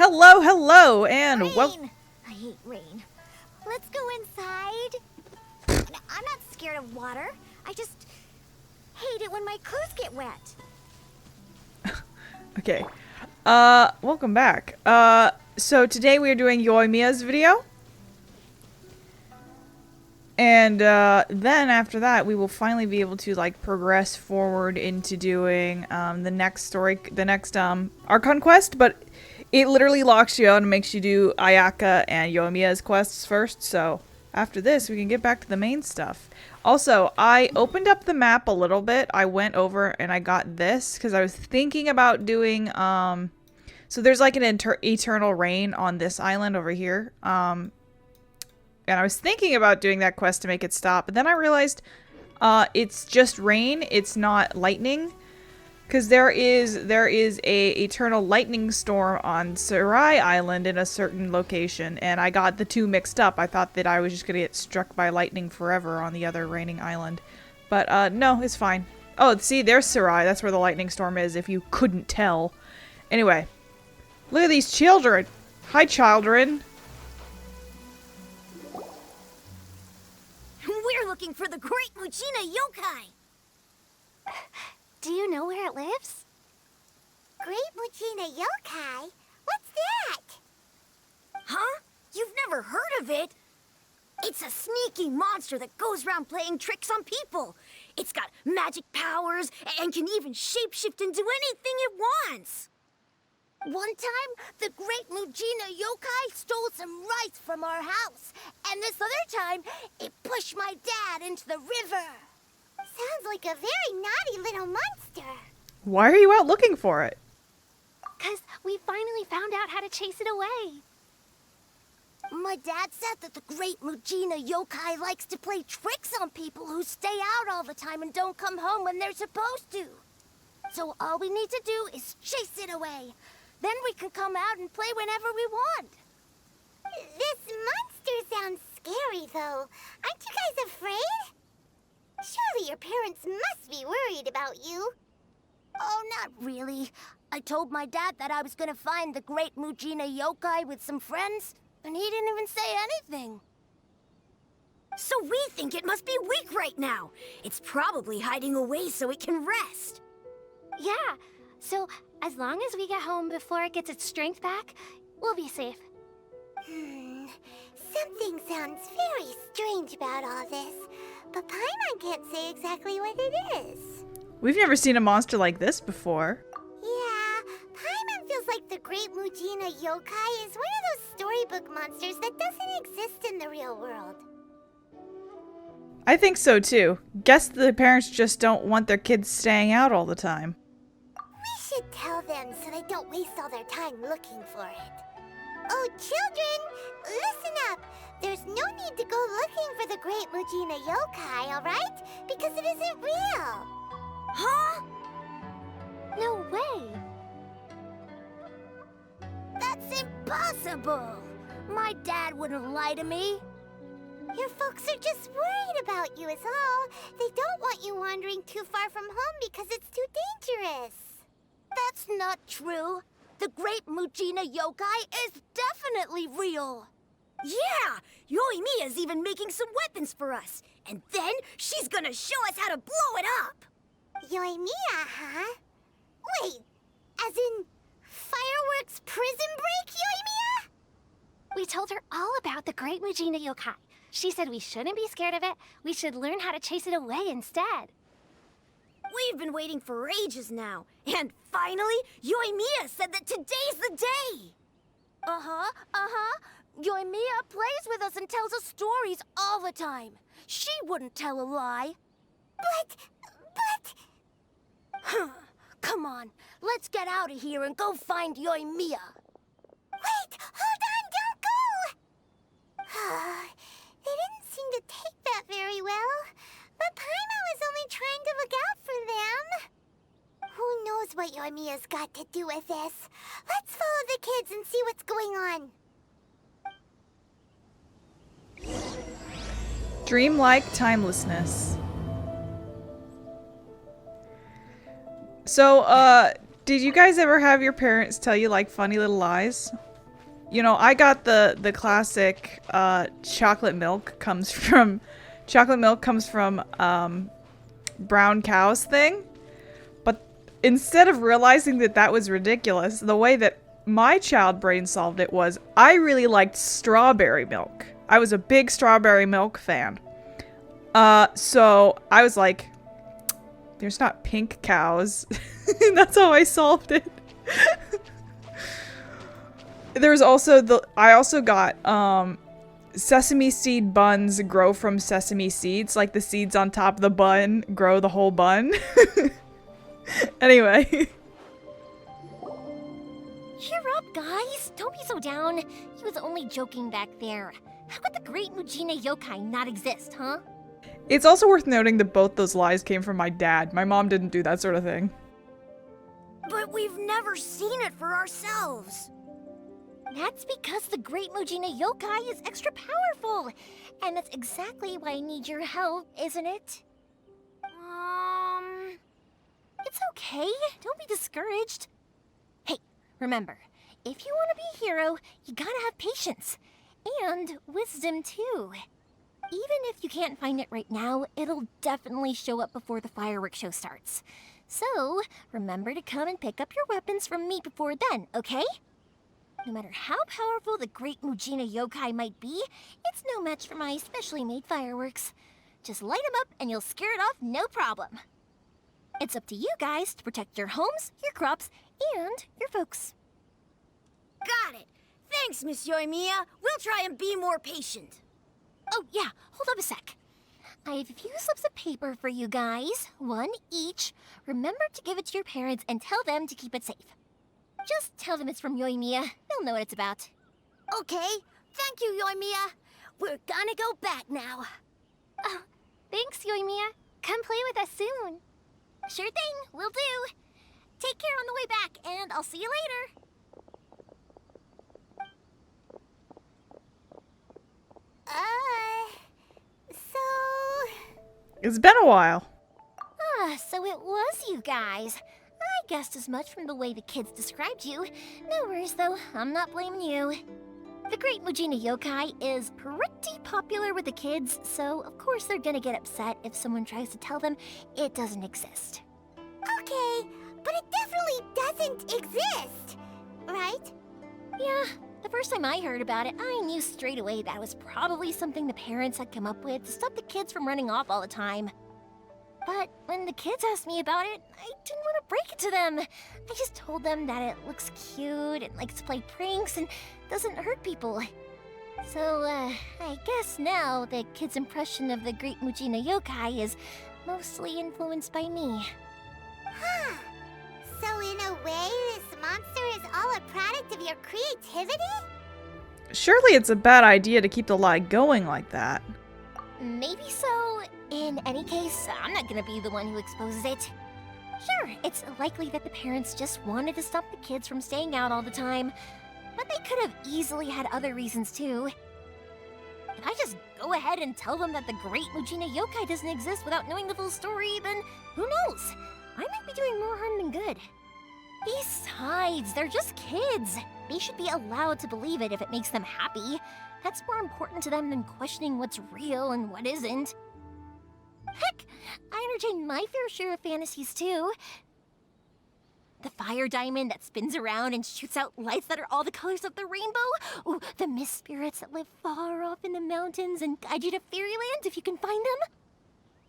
Hello, hello, and Rain! I hate rain. Let's go inside. I'm not scared of water. I just hate it when my clothes get wet. okay. Welcome back. So today we are doing Yoimiya's video. And, then after that, we will finally be able to, like, progress forward into doing, the next story, the next, Archon quest, but it literally locks you out and makes you do Ayaka and Yoimiya's quests first, so after this, we can get back to the main stuff. Also, I opened up the map a little bit. I went over and I got this, because I was thinking about doing, so there's, like, an eternal rain on this island over here, and I was thinking about doing that quest to make it stop, but then I realized it's just rain, it's not lightning. Because there is a eternal lightning storm on Sarai Island in a certain location, and I got the two mixed up. I thought that I was just going to get struck by lightning forever on the other raining island. But no, it's fine. Oh, see, there's Sarai. That's where the lightning storm is, if you couldn't tell. Anyway, look at these children. Hi, children. We're looking for the great Mujina yokai. Do you know where it lives? Great Mujina yokai? What's that? Huh? You've never heard of it? It's a sneaky monster that goes around playing tricks on people. It's got magic powers and can even shapeshift into anything it wants. One time, the great Mujina yokai stole some rice from our house. And this other time, it pushed my dad into the river. Sounds like a very naughty little monster. Why are you out looking for it? 'Cause we finally found out how to chase it away. My dad said that the great Mujina yokai likes to play tricks on people who stay out all the time and don't come home when they're supposed to. So all we need to do is chase it away. Then we can come out and play whenever we want. This monster sounds scary, though. Aren't you guys afraid? Surely your parents must be worried about you. Oh, not really. I told my dad that I was gonna find the great Mujina yokai with some friends, and he didn't even say anything. So we think it must be weak right now. It's probably hiding away so it can rest. Yeah, so as long as we get home before it gets its strength back, we'll be safe. Something sounds very strange about all this, but Paimon can't say exactly what it is. We've never seen a monster like this before. Yeah, Paimon feels like the great Mujina yokai is one of those storybook monsters that doesn't exist in the real world. I think so too. Guess the parents just don't want their kids staying out all the time. We should tell them so they don't waste all their time looking for it. Oh, children, listen up. There's no need to go looking for the great Mujina yokai, alright? Because it isn't real. Huh? No way. That's impossible. My dad wouldn't lie to me. Your folks are just worried about you is all. They don't want you wandering too far from home because it's too dangerous. That's not true. The great Mujina yokai is definitely real. Yeah! Yoimiya's even making some weapons for us. And then she's gonna show us how to blow it up. Yoimiya, huh? Wait, as in fireworks prison break, Yoimiya? We told her all about the great Mujina yokai. She said we shouldn't be scared of it. We should learn how to chase it away instead. We've been waiting for ages now. And finally, Yoimiya said that today's the day. Yoimiya plays with us and tells us stories all the time. She wouldn't tell a lie. But... Come on, let's get out of here and go find Yoimiya. Wait, hold on, don't go! They didn't seem to take that very well. But Paimon was only trying to look out for them. Who knows what Yoimiya's got to do with this? Let's follow the kids and see what's going on. Dreamlike timelessness. So, did you guys ever have your parents tell you, like, funny little lies? You know, I got the classic chocolate milk comes from brown cows thing. But instead of realizing that that was ridiculous, the way that my child brain solved it was I really liked strawberry milk. I was a big strawberry milk fan. So I was like, there's not pink cows. And that's how I solved it. There's also I also got sesame seed buns grow from sesame seeds, like the seeds on top of the bun grow the whole bun. Anyway. Cheer up, guys. Don't be so down. He was only joking back there. How could the great Mujina yokai not exist, huh? It's also worth noting that both those lies came from my dad. My mom didn't do that sort of thing. But we've never seen it for ourselves. That's because the great Mujina yokai is extra powerful. And that's exactly why I need your help, isn't it? It's okay. Don't be discouraged. Hey, remember, if you want to be a hero, you gotta have patience. And wisdom, too. Even if you can't find it right now, it'll definitely show up before the fireworks show starts. So, remember to come and pick up your weapons from me before then, okay? No matter how powerful the great Mujina yokai might be, it's no match for my specially made fireworks. Just light them up and you'll scare it off no problem. It's up to you guys to protect your homes, your crops, and your folks. Got it. Thanks, Miss Yoimiya. We'll try and be more patient. Oh, yeah, hold up a sec. I have a few slips of paper for you guys, one each. Remember to give it to your parents and tell them to keep it safe. Just tell them it's from Yoimiya. They'll know what it's about. Okay. Thank you, Yoimiya. We're gonna go back now. Oh, thanks, Yoimiya. Come play with us soon. Sure thing, will do. Take care on the way back, and I'll see you later. It's been a while. So it was you guys. I guessed as much from the way the kids described you. No worries, though. I'm not blaming you. The great Mujina yokai is pretty popular with the kids, so of course they're gonna get upset if someone tries to tell them it doesn't exist. Okay, but it definitely doesn't exist, right? Yeah, the first time I heard about it, I knew straight away that was probably something the parents had come up with to stop the kids from running off all the time. But when the kids asked me about it, I didn't want to break it to them. I just told them that it looks cute and likes to play pranks and doesn't hurt people. So, I guess now the kids' impression of the great Mujina yokai is mostly influenced by me. Huh. So in a way, this monster is all a product of your creativity? Surely it's a bad idea to keep the lie going like that. Maybe so. In any case, I'm not gonna be the one who exposes it. Sure, it's likely that the parents just wanted to stop the kids from staying out all the time, but they could have easily had other reasons too. If I just go ahead and tell them that the great Mujina yokai doesn't exist without knowing the full story, then who knows? I might be doing more harm than good. Besides, they're just kids. They should be allowed to believe it if it makes them happy. That's more important to them than questioning what's real and what isn't. Heck, I entertain my fair share of fantasies too. The fire diamond that spins around and shoots out lights that are all the colors of the rainbow. Ooh, the mist spirits that live far off in the mountains and guide you to fairyland if you can find them.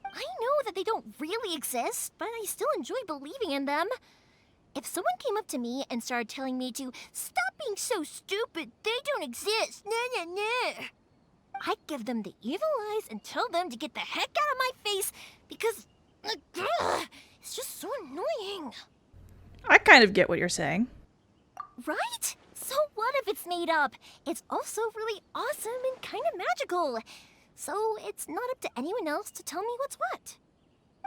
I know that they don't really exist, but I still enjoy believing in them. If someone came up to me and started telling me to stop being so stupid, they don't exist, nah. I'd give them the evil eyes and tell them to get the heck out of my face because it's just so annoying. I kind of get what you're saying. Right? So what if it's made up? It's also really awesome and kind of magical. So it's not up to anyone else to tell me what's what.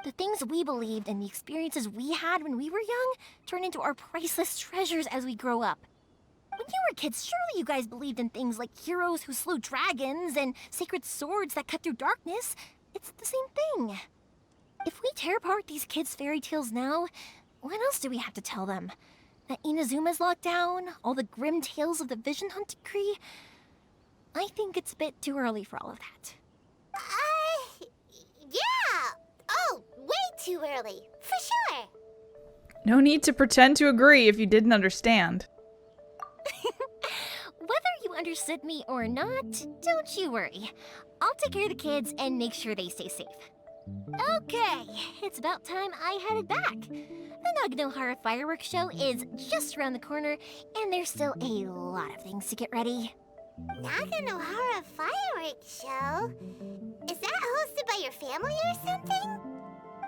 The things we believed and the experiences we had when we were young turn into our priceless treasures as we grow up. When you were kids, surely you guys believed in things like heroes who slew dragons and sacred swords that cut through darkness. It's the same thing. If we tear apart these kids' fairy tales now, what else do we have to tell them? that Inazuma's locked down, all the grim tales of the Vision Hunt decree. I think it's a bit too early for all of that. Yeah! Oh, way too early, for sure! No need to pretend to agree if you didn't understand. Whether you understood me or not, don't you worry. I'll take care of the kids and make sure they stay safe. Okay, it's about time I headed back. The Naganohara fireworks show is just around the corner, and there's still a lot of things to get ready. Naganohara fireworks show? Is that hosted by your family or something?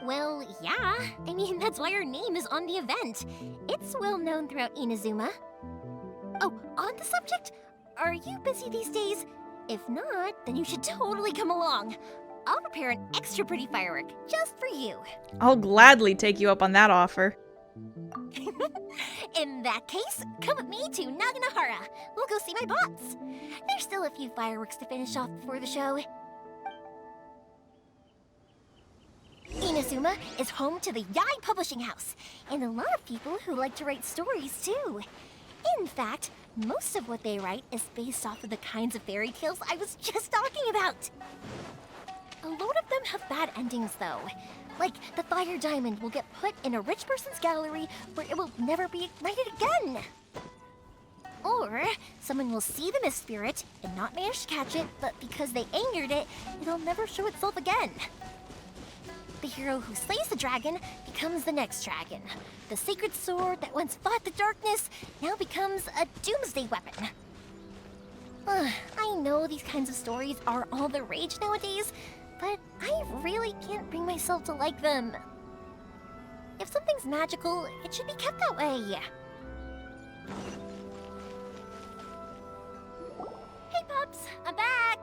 Well, yeah. I mean, that's why our name is on the event. It's well known throughout Inazuma. Oh, on the subject, are you busy these days? If not, then you should totally come along. I'll prepare an extra pretty firework just for you. I'll gladly take you up on that offer. In that case, come with me to Naganohara. We'll go see my bots. There's still a few fireworks to finish off before the show. Inazuma is home to the Yai Publishing House, and a lot of people who like to write stories too. In fact, most of what they write is based off of the kinds of fairy tales I was just talking about. A lot of them have bad endings though. Like, the fire diamond will get put in a rich person's gallery where it will never be ignited again. Or, someone will see the mist spirit and not manage to catch it, but because they angered it, it'll never show itself again. The hero who slays the dragon becomes the next dragon. The sacred sword that once fought the darkness now becomes a doomsday weapon. I know these kinds of stories are all the rage nowadays, but I really can't bring myself to like them. If something's magical, it should be kept that way. Hey, Pups, I'm back!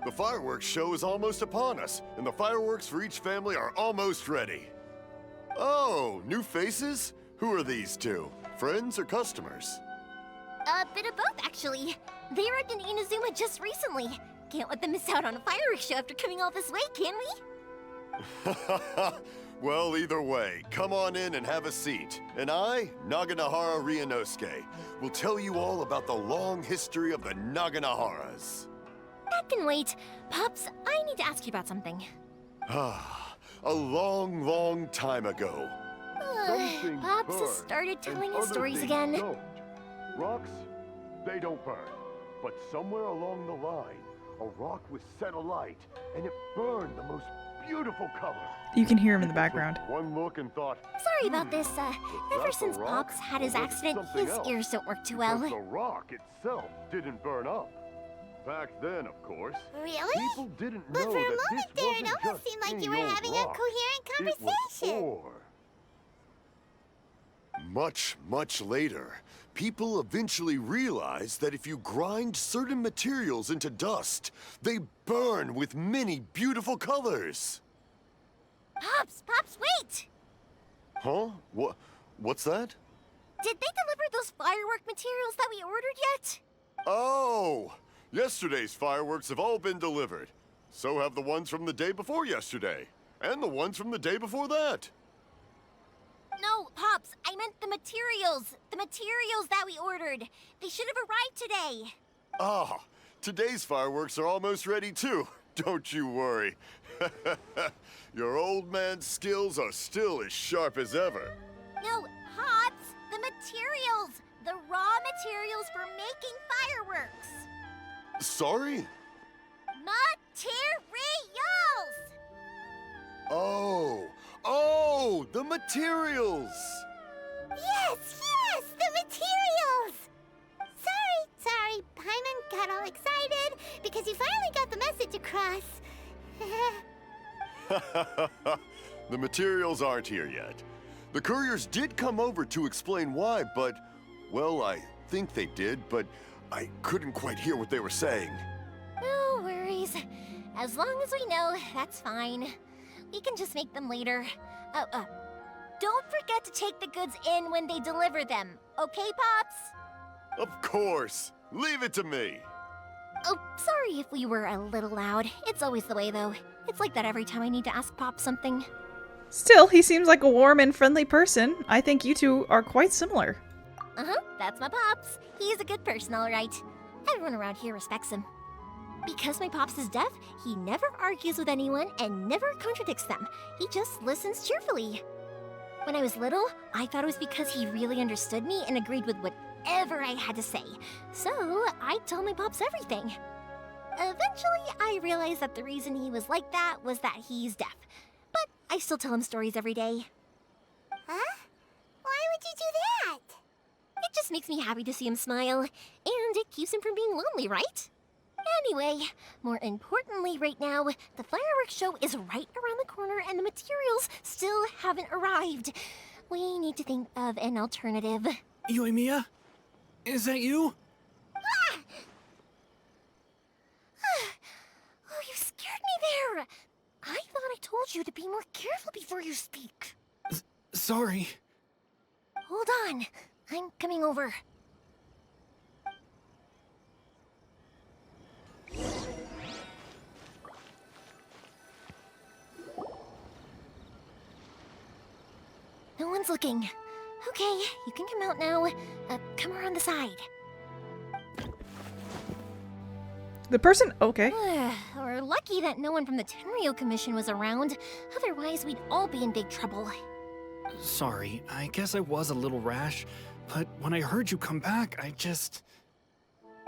The fireworks show is almost upon us, and the fireworks for each family are almost ready. Oh, new faces? Who are these two? Friends or customers? A bit of both, actually. They arrived in Inazuma just recently. Can't let them miss out on a fireworks show after coming all this way, can we? Well, either way, come on in and have a seat. And I, Naganohara Ryunosuke, will tell you all about the long history of the Naganoharas. That can wait. Pops, I need to ask you about something. A long, long time ago. Pops has started telling his stories again. Rocks, they don't burn. But somewhere along the line, a rock was set alight, and it burned the most beautiful color. You can hear him in the People background. took one look and thought, Sorry about this. Ever that since the rock, Pops had his or was it accident, something his else? ears don't work too because well. the rock itself didn't burn up. Back then, of course, Really? people didn't But know for a that moment this there, it wasn't almost just seemed like any you were old having a rock. coherent It was conversation. ore. Much, much later, people eventually realized that if you grind certain materials into dust, they burn with many beautiful colors. Pops, wait! Huh? What's that? Did they deliver those firework materials that we ordered yet? Oh! Yesterday's fireworks have all been delivered. So have the ones from the day before yesterday. And the ones from the day before that. No, Pops, I meant the materials. The materials that we ordered. They should have arrived today. Ah, today's fireworks are almost ready too. Don't you worry. Your old man's skills are still as sharp as ever. No, Pops, the materials. The raw materials for making fireworks. Sorry? Materials! Oh, the materials! Yes, the materials! Sorry, Paimon got all excited because you finally got the message across. The materials aren't here yet. The couriers did come over to explain why, but, well, I think they did, but I couldn't quite hear what they were saying. No worries. As long as we know, that's fine. We can just make them later. Don't forget to take the goods in when they deliver them. Okay, Pops? Of course. Leave it to me. Oh, sorry if we were a little loud. It's always the way, though. It's like that every time I need to ask Pop something. Still, he seems like a warm and friendly person. I think you two are quite similar. Uh-huh, that's my pops. He's a good person, all right. Everyone around here respects him. Because my pops is deaf, he never argues with anyone and never contradicts them. He just listens cheerfully. When I was little, I thought it was because he really understood me and agreed with whatever I had to say. So, I told my pops everything. Eventually, I realized that the reason he was like that was that he's deaf. But I still tell him stories every day. Huh? Why would you do that? It just makes me happy to see him smile, and it keeps him from being lonely, right? Anyway, more importantly right now, the fireworks show is right around the corner and the materials still haven't arrived. We need to think of an alternative. Yoimiya? Is that you? Oh, you scared me there! I thought I told you to be more careful before you speak. Sorry. Hold on, I'm coming over. No one's looking. Okay, you can come out now. Come around the side. The person. Okay. We're lucky that no one from the Tenryo Commission was around. Otherwise, we'd all be in big trouble. Sorry, I guess I was a little rash, but when I heard you come back, I just...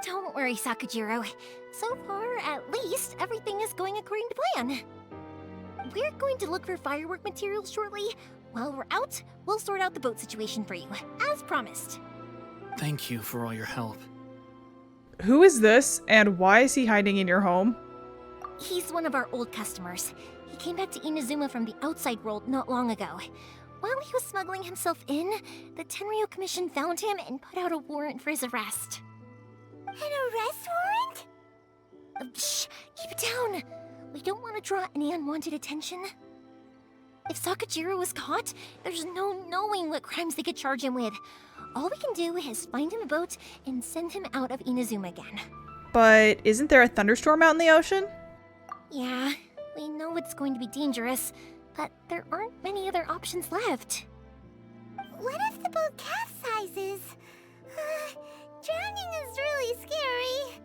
Don't worry, Sakujiro. So far, at least, everything is going according to plan. We're going to look for firework materials shortly. While we're out, we'll sort out the boat situation for you, as promised. Thank you for all your help. Who is this, and why is he hiding in your home? He's one of our old customers. He came back to Inazuma from the outside world not long ago. While he was smuggling himself in, the Tenryo Commission found him and put out a warrant for his arrest. An arrest warrant? Shh! Keep it down! We don't want to draw any unwanted attention. If Sakujiro was caught, there's no knowing what crimes they could charge him with. All we can do is find him a boat and send him out of Inazuma again. But isn't there a thunderstorm out in the ocean? Yeah, we know it's going to be dangerous, but there aren't many other options left. What if the boat capsizes? Drowning is really scary.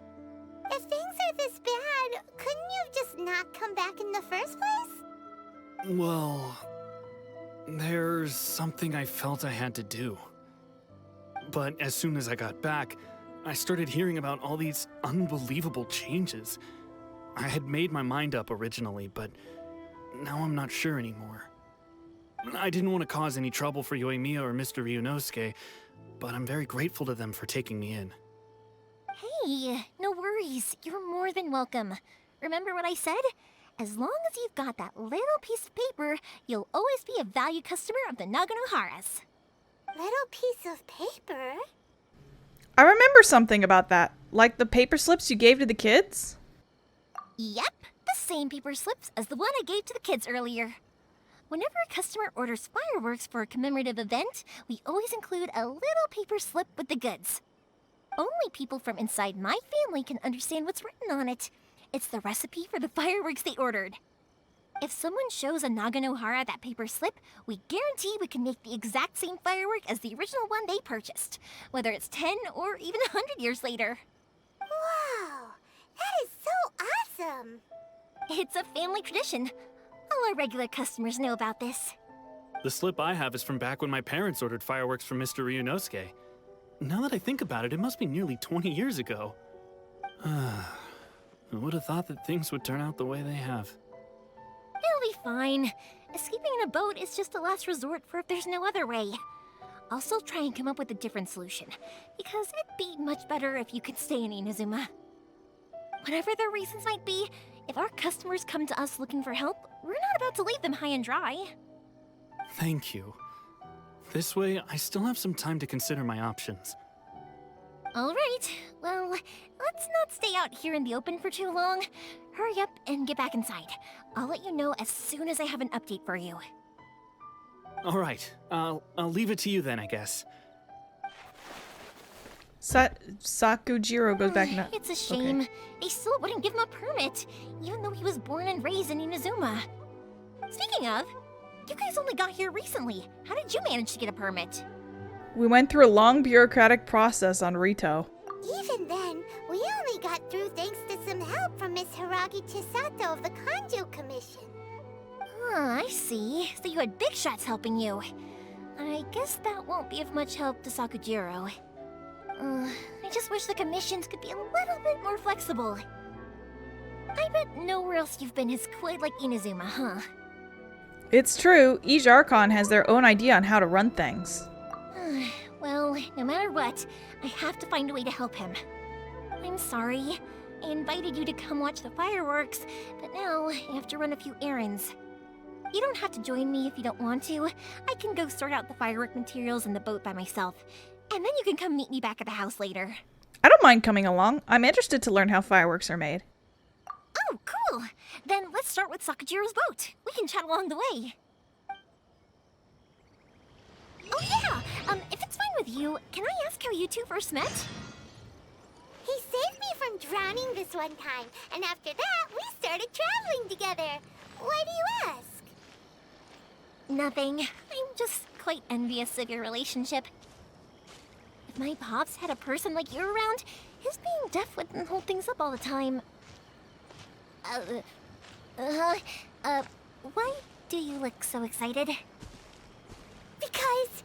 If things are this bad, couldn't you have just not come back in the first place? Well, there's something I felt I had to do. But as soon as I got back, I started hearing about all these unbelievable changes. I had made my mind up originally, but now I'm not sure anymore. I didn't want to cause any trouble for Yoimiya or Mr. Ryunosuke, but I'm very grateful to them for taking me in. Hey, no worries. You're more than welcome. Remember what I said? As long as you've got that little piece of paper, you'll always be a valued customer of the Naganohara's. Little piece of paper? I remember something about that. Like the paper slips you gave to the kids? Yep, the same paper slips as the one I gave to the kids earlier. Whenever a customer orders fireworks for a commemorative event, we always include a little paper slip with the goods. Only people from inside my family can understand what's written on it. It's the recipe for the fireworks they ordered. If someone shows a Naganohara that paper slip, we guarantee we can make the exact same firework as the original one they purchased, whether it's 10 or even 100 years later. Wow, that is so awesome. It's a family tradition. All our regular customers know about this. The slip I have is from back when my parents ordered fireworks from Mr. Ryunosuke. Now that I think about it, it must be nearly 20 years ago. I would have thought that things would turn out the way they have. It'll be fine. Escaping in a boat is just a last resort for if there's no other way. I'll still try and come up with a different solution, because it'd be much better if you could stay in Inazuma. Whatever their reasons might be, if our customers come to us looking for help, we're not about to leave them high and dry. Thank you. This way, I still have some time to consider my options. All right, well, let's not stay out here in the open for too long. Hurry up and get back inside. I'll let you know as soon as I have an update for you. All right, I'll leave it to you then, I guess. Sakujiro goes back now. It's a shame. They still wouldn't give him a permit, even though he was born and raised in Inazuma. Speaking of, you guys only got here recently. How did you manage to get a permit? We went through a long bureaucratic process on Rito. Even then, we only got through thanks to some help from Miss Hiragi Chisato of the Kanjo Commission. I see. So you had big shots helping you. I guess that won't be of much help to Sakujiro. I just wish the commissions could be a little bit more flexible. I bet nowhere else you've been is quite like Inazuma, huh? It's true, each Archon has their own idea on how to run things. Well, no matter what, I have to find a way to help him. I'm sorry. I invited you to come watch the fireworks, but now I have to run a few errands. You don't have to join me if you don't want to. I can go sort out the firework materials in the boat by myself, and then you can come meet me back at the house later. I don't mind coming along. I'm interested to learn how fireworks are made. Oh, cool! Then let's start with Sakujiro's boat. We can chat along the way. Oh yeah! If it's fine with you, can I ask how you two first met? He saved me from drowning this one time, and after that, we started traveling together. Why do you ask? Nothing. I'm just quite envious of your relationship. If my pops had a person like you around, his being deaf wouldn't hold things up all the time. Why do you look so excited? Because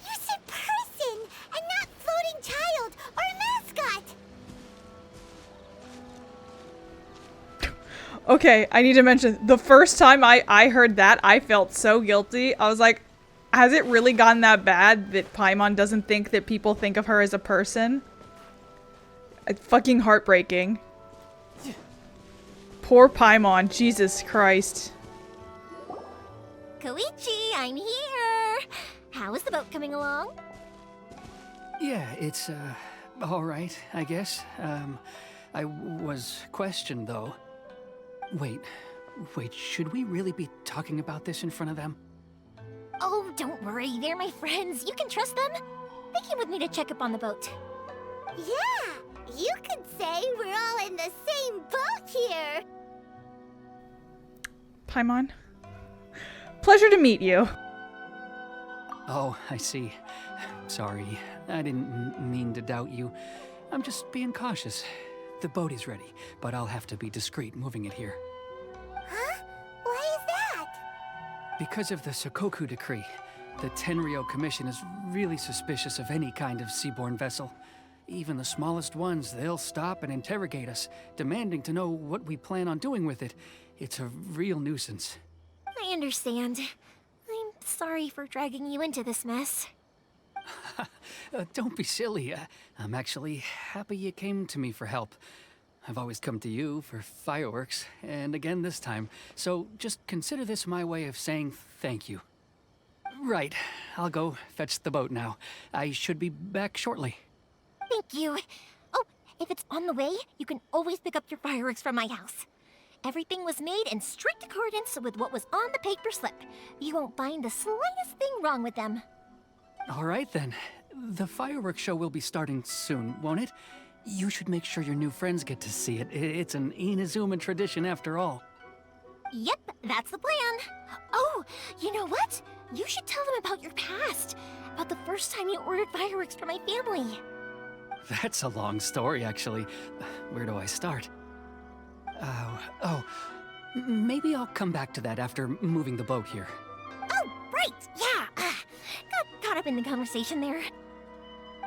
you said person and not floating child or mascot. Okay, I need to mention, the first time I heard that, I felt so guilty. I was like, has it really gotten that bad that Paimon doesn't think that people think of her as a person? It's fucking heartbreaking. Poor Paimon, Jesus Christ. Koichi, I'm here! How is the boat coming along? Yeah, it's, all right, I guess. I was questioned, though. Wait, should we really be talking about this in front of them? Oh, don't worry, they're my friends. You can trust them. They came with me to check up on the boat. Yeah, you could say we're all in the same boat here. Paimon. Pleasure to meet you. Oh, I see. Sorry, I didn't mean to doubt you. I'm just being cautious. The boat is ready, but I'll have to be discreet moving it here. Huh? Why is that? Because of the Sokoku decree, the Tenryou Commission is really suspicious of any kind of seaborne vessel. Even the smallest ones, they'll stop and interrogate us, demanding to know what we plan on doing with it. It's a real nuisance. I understand. I'm sorry for dragging you into this mess. Don't be silly. I'm actually happy you came to me for help. I've always come to you for fireworks, and again this time. So just consider this my way of saying thank you. Right, I'll go fetch the boat now. I should be back shortly. Thank you. Oh, if it's on the way, you can always pick up your fireworks from my house. Everything was made in strict accordance with what was on the paper slip. You won't find the slightest thing wrong with them. All right then. The fireworks show will be starting soon, won't it? You should make sure your new friends get to see it. It's an Inazuma tradition after all. Yep, that's the plan. Oh, you know what? You should tell them about your past. About the first time you ordered fireworks for my family. That's a long story, actually. Where do I start? Maybe I'll come back to that after moving the boat here. Oh, right, yeah. Got caught up in the conversation there.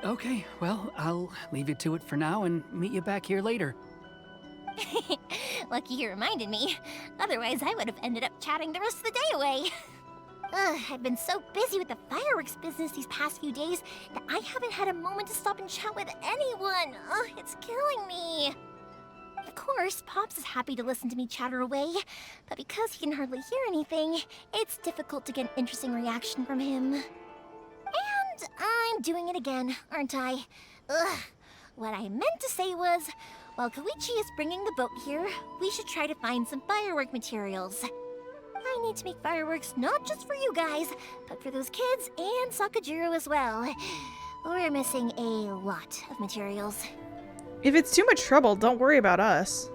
Okay, well, I'll leave you to it for now and meet you back here later. Lucky you reminded me. Otherwise, I would have ended up chatting the rest of the day away. I've been so busy with the fireworks business these past few days that I haven't had a moment to stop and chat with anyone. It's killing me. Of course, Pops is happy to listen to me chatter away, but because he can hardly hear anything, it's difficult to get an interesting reaction from him. And I'm doing it again, aren't I? What I meant to say was, while Koichi is bringing the boat here, we should try to find some firework materials. I need to make fireworks not just for you guys, but for those kids and Sakujiro as well. We're missing a lot of materials. If it's too much trouble, don't worry about us.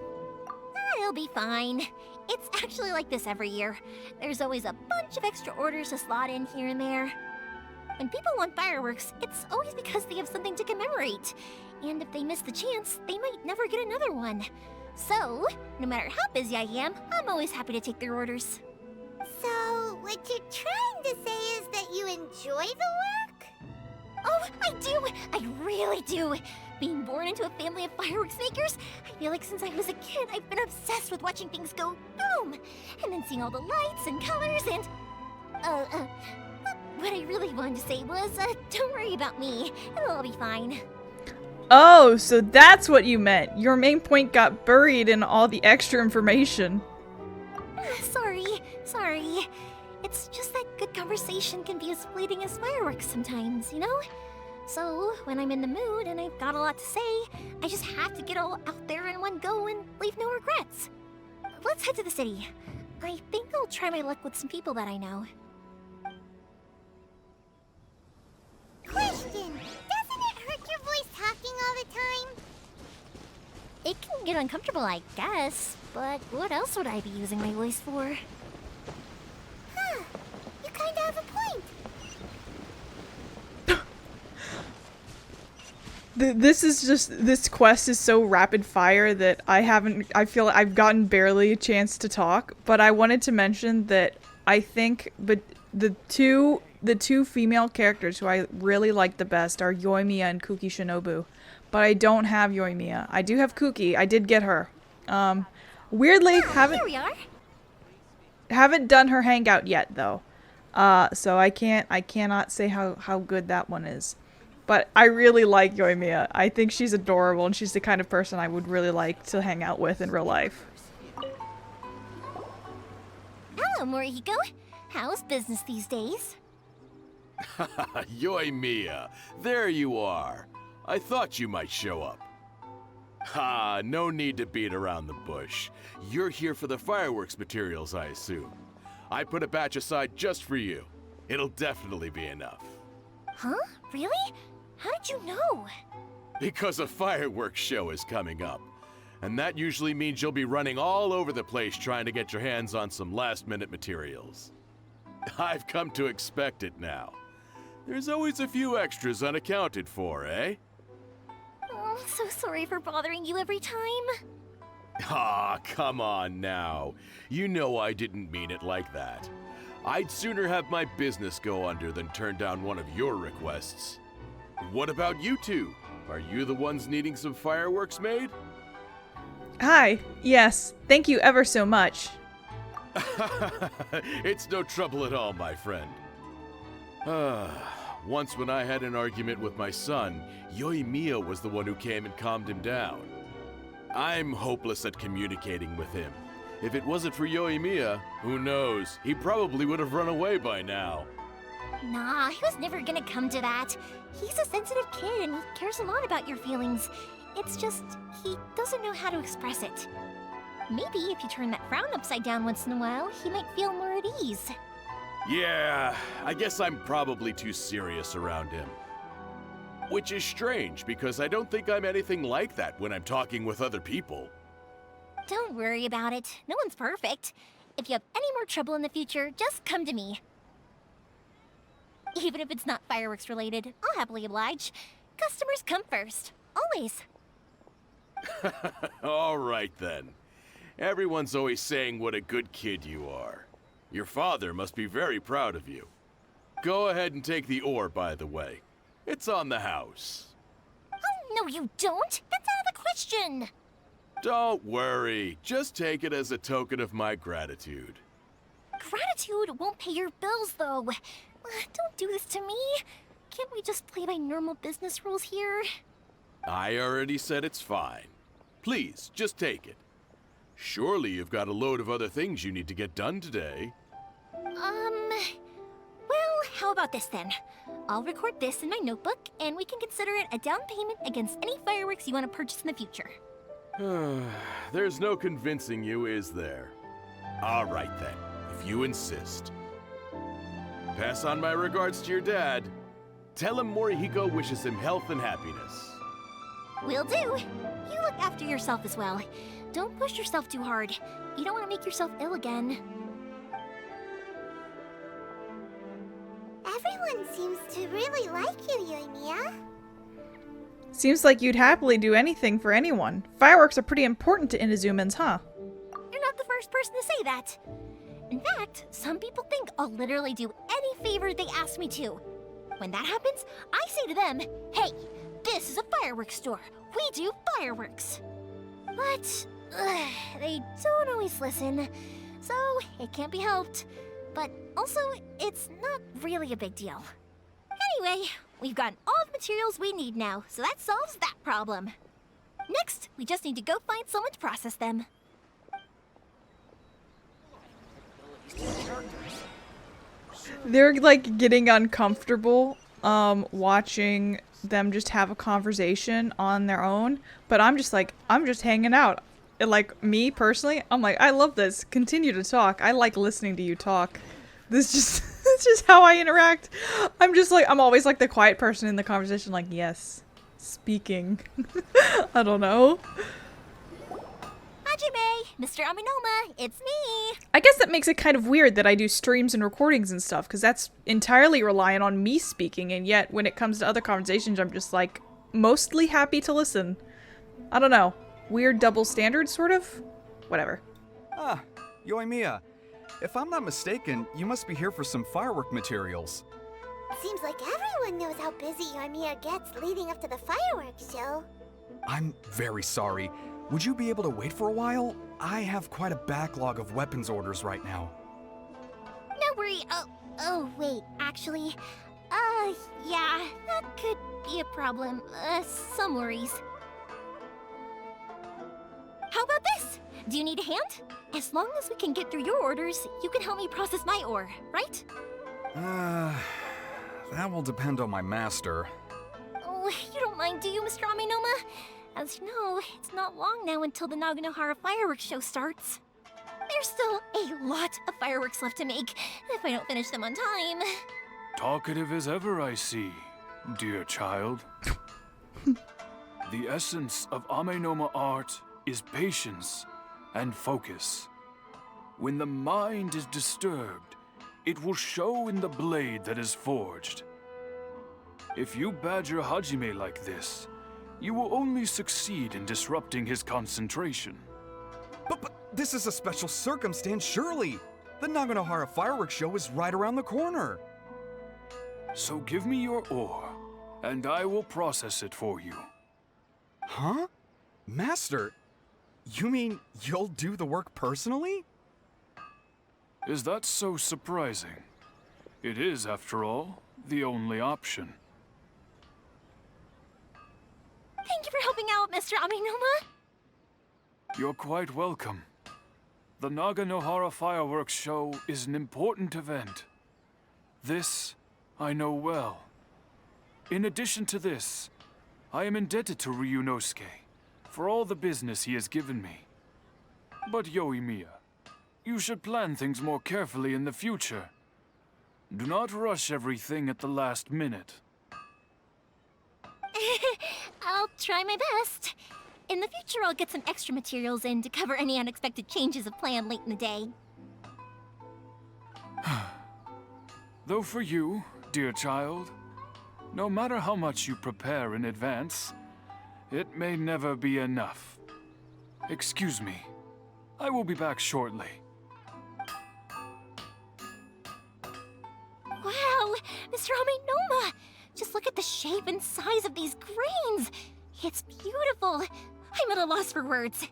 I'll be fine. It's actually like this every year. There's always a bunch of extra orders to slot in here and there. When people want fireworks, it's always because they have something to commemorate. And if they miss the chance, they might never get another one. So, no matter how busy I am, I'm always happy to take their orders. So, what you're trying to say is that you enjoy the work? Oh, I do! I really do! Being born into a family of fireworks makers, I feel like since I was a kid, I've been obsessed with watching things go boom! And then seeing all the lights and colors and... What I really wanted to say was, don't worry about me. It'll all be fine. Oh, so that's what you meant. Your main point got buried in all the extra information. Sorry. It's just that good conversation can be as fleeting as fireworks sometimes, you know? So, when I'm in the mood and I've got a lot to say, I just have to get all out there in one go and leave no regrets. Let's head to the city. I think I'll try my luck with some people that I know. Question! Doesn't it hurt your voice talking all the time? It can get uncomfortable, I guess, but what else would I be using my voice for? Huh. You kinda have a point. This quest is so rapid fire that I feel I've gotten barely a chance to talk, but I wanted to mention that I think the two female characters who I really like the best are Yoimiya and Kuki Shinobu. But I don't have Yoimiya. I do have Kuki. I did get her. Weirdly, Here we are. haven't done her hangout yet though. So I cannot say how good that one is. But I really like Yoimiya. I think she's adorable and she's the kind of person I would really like to hang out with in real life. Hello, Morihiko. How's business these days? Yoimiya, there you are. I thought you might show up. Ha, no need to beat around the bush. You're here for the fireworks materials, I assume. I put a batch aside just for you. It'll definitely be enough. Huh? Really? How did you know? Because a fireworks show is coming up. And that usually means you'll be running all over the place trying to get your hands on some last-minute materials. I've come to expect it now. There's always a few extras unaccounted for, eh? Oh, I'm so sorry for bothering you every time. Ah, come on now. You know I didn't mean it like that. I'd sooner have my business go under than turn down one of your requests. What about you two? Are you the ones needing some fireworks made? Hi. Yes. Thank you ever so much. It's no trouble at all, my friend. Once when I had an argument with my son, Yoimiya was the one who came and calmed him down. I'm hopeless at communicating with him. If it wasn't for Yoimiya, who knows, he probably would have run away by now. Nah, he was never gonna come to that. He's a sensitive kid and he cares a lot about your feelings. It's just, he doesn't know how to express it. Maybe if you turn that frown upside down once in a while, he might feel more at ease. Yeah, I guess I'm probably too serious around him. Which is strange, because I don't think I'm anything like that when I'm talking with other people. Don't worry about it. No one's perfect. If you have any more trouble in the future, just come to me. Even if it's not fireworks related, I'll happily oblige. Customers come first. Always. All right then. Everyone's always saying what a good kid you are. Your father must be very proud of you. Go ahead and take the ore, by the way. It's on the house. Oh, no you don't! That's out of the question! Don't worry. Just take it as a token of my gratitude. Gratitude won't pay your bills, though. Don't do this to me. Can't we just play by normal business rules here? I already said it's fine. Please, just take it. Surely you've got a load of other things you need to get done today. Well, how about this then? I'll record this in my notebook, and we can consider it a down payment against any fireworks you want to purchase in the future. There's no convincing you, is there? All right then, if you insist. Pass on my regards to your dad. Tell him Morihiko wishes him health and happiness. Will do. You look after yourself as well. Don't push yourself too hard. You don't want to make yourself ill again. Everyone seems to really like you, Yoimiya. Seems like you'd happily do anything for anyone. Fireworks are pretty important to Inazumans, huh? You're not the first person to say that. In fact, some people think I'll literally do any favor they ask me to. When that happens, I say to them, hey, this is a fireworks store. We do fireworks. But they don't always listen, so it can't be helped. But also, it's not really a big deal. Anyway, we've got all the materials we need now, so that solves that problem. Next, we just need to go find someone to process them. They're like getting uncomfortable watching them just have a conversation on their own, but I'm just hanging out. And, like, me personally, I'm like, I love this. Continue to talk. I like listening to you talk. This just it's just how I interact. I'm always like the quiet person in the conversation, like, yes, speaking. I don't know. Hajime, Mr. Aminoma, it's me. I guess that makes it kind of weird that I do streams and recordings and stuff, because that's entirely reliant on me speaking, and yet when it comes to other conversations, I'm just like mostly happy to listen. I don't know. Weird double standard, sort of? Whatever. Ah, Yoimiya. If I'm not mistaken, you must be here for some firework materials. Seems like everyone knows how busy Yoimiya gets leading up to the fireworks show. I'm very sorry. Would you be able to wait for a while? I have quite a backlog of weapons orders right now. No worry. Oh, wait, actually, yeah, that could be a problem. Some worries. How about this? Do you need a hand? As long as we can get through your orders, you can help me process my ore, right? That will depend on my master. Oh, you don't mind, do you, Mr. Aminoma? As you know, it's not long now until the Naganohara fireworks show starts. There's still a lot of fireworks left to make, if I don't finish them on time. Talkative as ever, I see, dear child. The essence of Amenoma art is patience and focus. When the mind is disturbed, it will show in the blade that is forged. If you badger Hajime like this, you will only succeed in disrupting his concentration. But this is a special circumstance, surely. The Naganohara fireworks show is right around the corner. So give me your ore, and I will process it for you. Huh? Master, you mean you'll do the work personally? Is that so surprising? It is, after all, the only option. Thank you for helping out, Mr. Aminoma. You're quite welcome. The Naganohara fireworks show is an important event. This I know well. In addition to this, I am indebted to Ryunosuke for all the business he has given me. But Yoimiya, you should plan things more carefully in the future. Do not rush everything at the last minute. I'll try my best. In the future, I'll get some extra materials in to cover any unexpected changes of plan late in the day. Though for you, dear child, no matter how much you prepare in advance, it may never be enough. Excuse me. I will be back shortly. Wow, Mr. Aminoma! Just look at the shape and size of these grains! It's beautiful! I'm at a loss for words.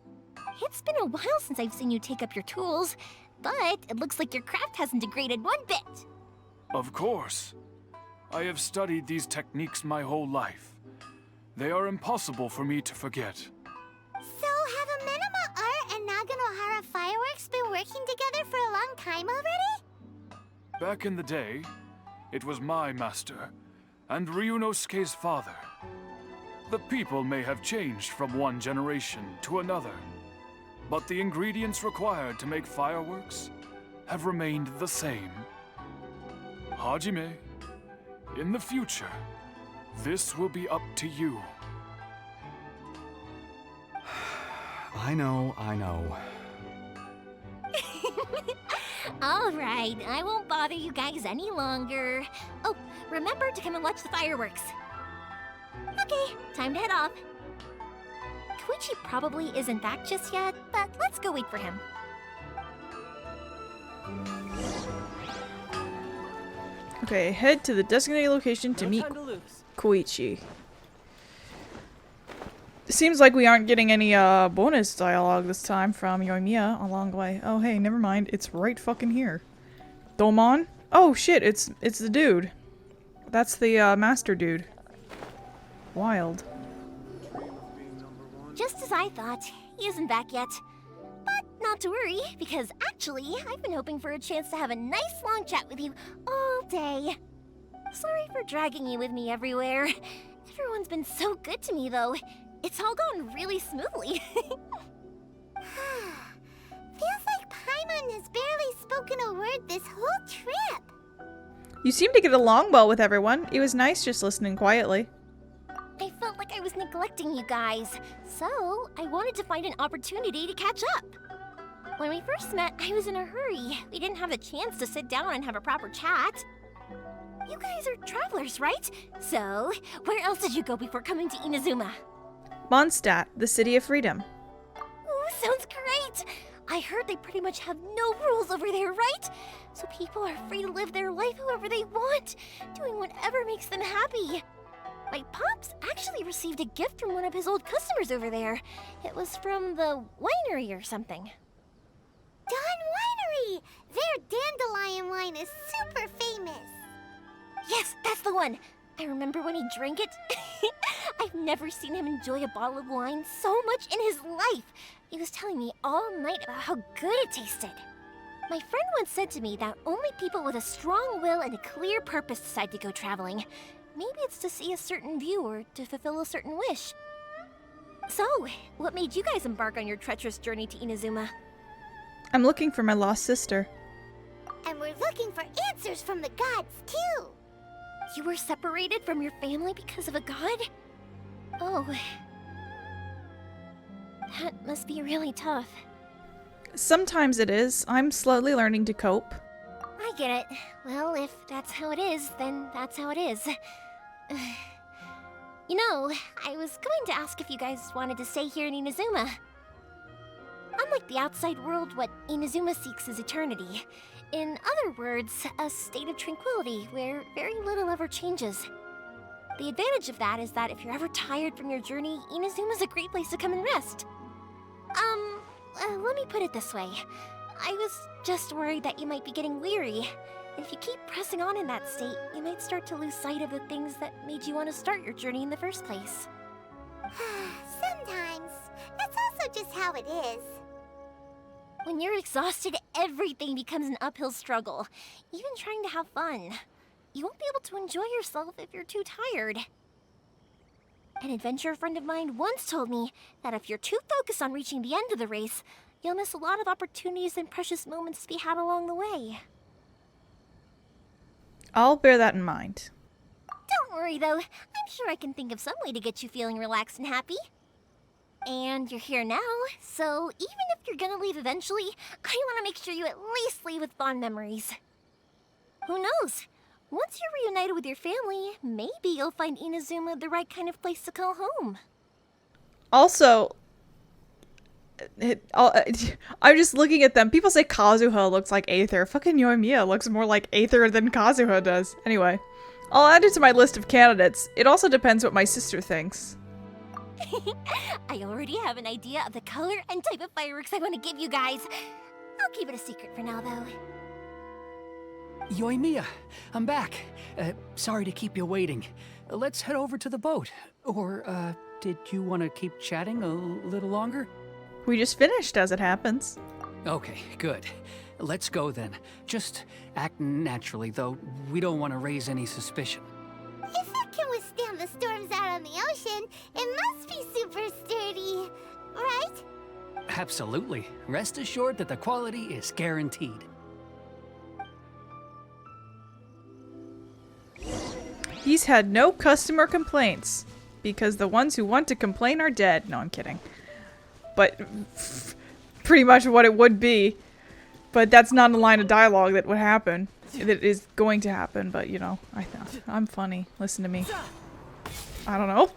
It's been a while since I've seen you take up your tools, but it looks like your craft hasn't degraded one bit. Of course. I have studied these techniques my whole life. They are impossible for me to forget. So have Amenoma Art and Naganohara Fireworks been working together for a long time already? Back in the day, it was my master and Ryunosuke's father. The people may have changed from one generation to another, but the ingredients required to make fireworks have remained the same. Hajime, in the future, this will be up to you. I know. All right, I won't bother you guys any longer. Oh, remember to come and watch the fireworks. Okay, time to head off. Koichi probably isn't back just yet, but let's go wait for him. Okay, head to the designated location to meet Koichi. Seems like we aren't getting any bonus dialogue this time from Yoimiya along the way. Oh hey, never mind. It's right fucking here. Domon? Oh shit, it's the dude. That's the master dude. Wild. Just as I thought, he isn't back yet. But not to worry, because actually, I've been hoping for a chance to have a nice long chat with you all day. Sorry for dragging you with me everywhere. Everyone's been so good to me, though. It's all gone really smoothly. Feels like Paimon has barely spoken a word this whole trip. You seem to get along well with everyone. It was nice just listening quietly. I felt like I was neglecting you guys, so I wanted to find an opportunity to catch up. When we first met, I was in a hurry. We didn't have the chance to sit down and have a proper chat. You guys are travelers, right? So, where else did you go before coming to Inazuma? Mondstadt, the city of freedom. Ooh, sounds great! I heard they pretty much have no rules over there, right? So people are free to live their life however they want, doing whatever makes them happy. My pops actually received a gift from one of his old customers over there. It was from the winery or something. Dawn Winery! Their dandelion wine is super famous. Yes, that's the one! I remember when he drank it. I've never seen him enjoy a bottle of wine so much in his life. He was telling me all night about how good it tasted. My friend once said to me that only people with a strong will and a clear purpose decide to go traveling. Maybe it's to see a certain view or to fulfill a certain wish. So, what made you guys embark on your treacherous journey to Inazuma? I'm looking for my lost sister. And we're looking for answers from the gods, too. You were separated from your family because of a god? Oh. That must be really tough. Sometimes it is. I'm slowly learning to cope. I get it. Well, if that's how it is, then that's how it is. You know, I was going to ask if you guys wanted to stay here in Inazuma. Unlike the outside world, what Inazuma seeks is eternity. In other words, a state of tranquility where very little ever changes. The advantage of that is that if you're ever tired from your journey, Inazuma's a great place to come and rest. Let me put it this way. I was just worried that you might be getting weary. And if you keep pressing on in that state, you might start to lose sight of the things that made you want to start your journey in the first place. Sometimes. That's also just how it is. When you're exhausted, everything becomes an uphill struggle. Even trying to have fun. You won't be able to enjoy yourself if you're too tired. An adventurer friend of mine once told me that if you're too focused on reaching the end of the race, you'll miss a lot of opportunities and precious moments to be had along the way. I'll bear that in mind. Don't worry though, I'm sure I can think of some way to get you feeling relaxed and happy. And you're here now, so even if you're gonna leave eventually, I want to make sure you at least leave with fond memories. Who knows? Once you're reunited with your family, maybe you'll find Inazuma the right kind of place to call home. Also, I'm just looking at them. People say Kazuha looks like Aether. Fucking Yoimiya looks more like Aether than Kazuha does. Anyway, I'll add it to my list of candidates. It also depends what my sister thinks. I already have an idea of the color and type of fireworks I want to give you guys. I'll keep it a secret for now, though. Yoimiya, I'm back. Sorry to keep you waiting. Let's head over to the boat. Or, did you want to keep chatting a little longer? We just finished, as it happens. Okay, good. Let's go then. Just act naturally, though. We don't want to raise any suspicion. If it can withstand the storms out on the ocean, it must be super sturdy, right? Absolutely. Rest assured that the quality is guaranteed. He's had no customer complaints, because the ones who want to complain are dead. No, I'm kidding. But pretty much what it would be. But that's not a line of dialogue that would happen. That is going to happen, but you know, I'm funny. Listen to me. I don't know.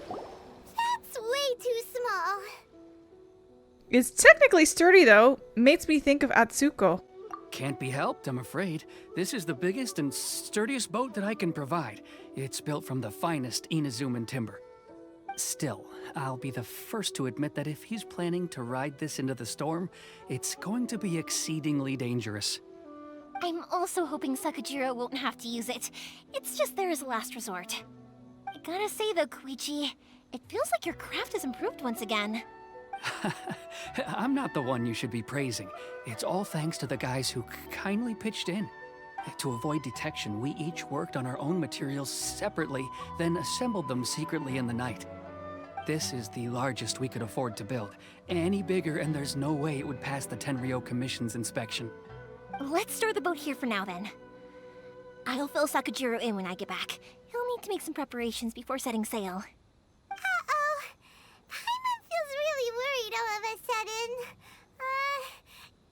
That's way too small. It's technically sturdy though. Makes me think of Atsuko. Can't be helped, I'm afraid. This is the biggest and sturdiest boat that I can provide. It's built from the finest Inazuman timber. Still, I'll be the first to admit that if he's planning to ride this into the storm, it's going to be exceedingly dangerous. I'm also hoping Sakajiro won't have to use it. It's just there as a last resort. I gotta say though, Koichi, it feels like your craft has improved once again. I'm not the one you should be praising. It's all thanks to the guys who kindly pitched in. To avoid detection, we each worked on our own materials separately, then assembled them secretly in the night. This is the largest we could afford to build. Any bigger and there's no way it would pass the Tenryou Commission's inspection. Let's store the boat here for now then. I'll fill Sakajiro in when I get back. He'll need to make some preparations before setting sail. Uh-oh. Paimon feels really worried all of a sudden.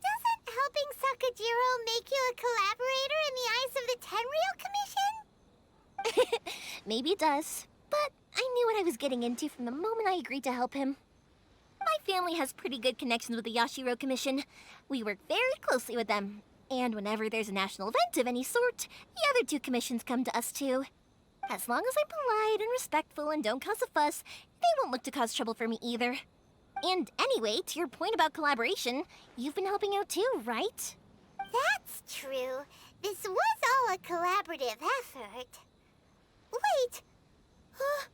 Doesn't helping Sakajiro make you a collaborator in the eyes of the Tenryou Commission? Maybe it does, but I knew what I was getting into from the moment I agreed to help him. My family has pretty good connections with the Yashiro Commission. We work very closely with them. And whenever there's a national event of any sort, the other two commissions come to us too. As long as I'm polite and respectful and don't cause a fuss, they won't look to cause trouble for me either. And anyway, to your point about collaboration, you've been helping out too, right? That's true. This was all a collaborative effort. Wait! Oh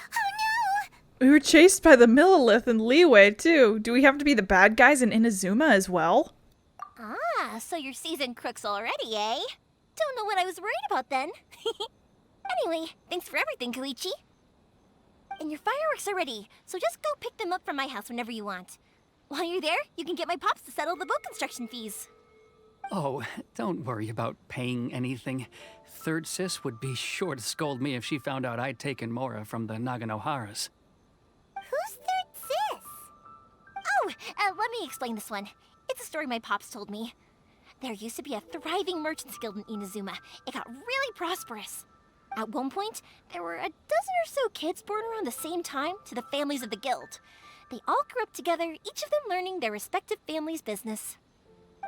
no! We were chased by the Millilith and Leeway too. Do we have to be the bad guys in Inazuma as well? Ah, so you're seasoned crooks already, eh? Don't know what I was worried about then. Anyway, thanks for everything, Koichi. And your fireworks are ready, so just go pick them up from my house whenever you want. While you're there, you can get my pops to settle the boat construction fees. Oh, don't worry about paying anything. Third Sis would be sure to scold me if she found out I'd taken Mora from the Naganoharas. Who's Third Sis? Oh, let me explain this one. It's a story my pops told me. There used to be a thriving merchants guild in Inazuma. It got really prosperous. At one point, there were a dozen or so kids born around the same time to the families of the guild. They all grew up together, each of them learning their respective family's business.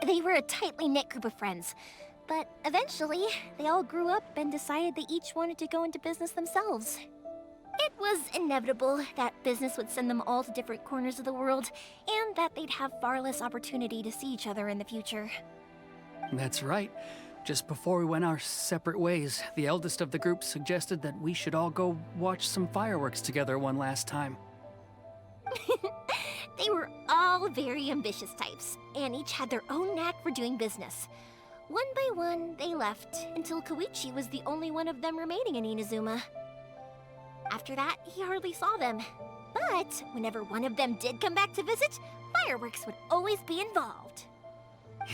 They were a tightly knit group of friends, but eventually, they all grew up and decided they each wanted to go into business themselves. It was inevitable that business would send them all to different corners of the world, and that they'd have far less opportunity to see each other in the future. That's right. Just before we went our separate ways, the eldest of the group suggested that we should all go watch some fireworks together one last time. They were all very ambitious types, and each had their own knack for doing business. One by one, they left, until Koichi was the only one of them remaining in Inazuma. After that, he hardly saw them. But whenever one of them did come back to visit, fireworks would always be involved.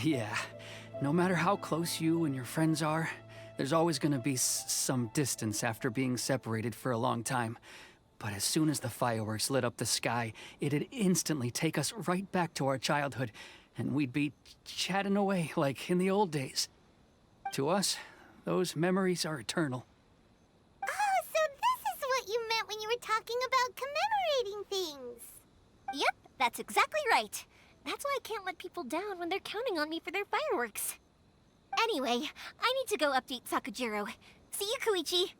Yeah, no matter how close you and your friends are, there's always gonna be some distance after being separated for a long time. But as soon as the fireworks lit up the sky, it'd instantly take us right back to our childhood, and we'd be chatting away like in the old days. To us, those memories are eternal. Oh, so this is what you meant when you were talking about commemorating things. Yep, that's exactly right. That's why I can't let people down when they're counting on me for their fireworks. Anyway, I need to go update Sakajiro. See you, Koichi.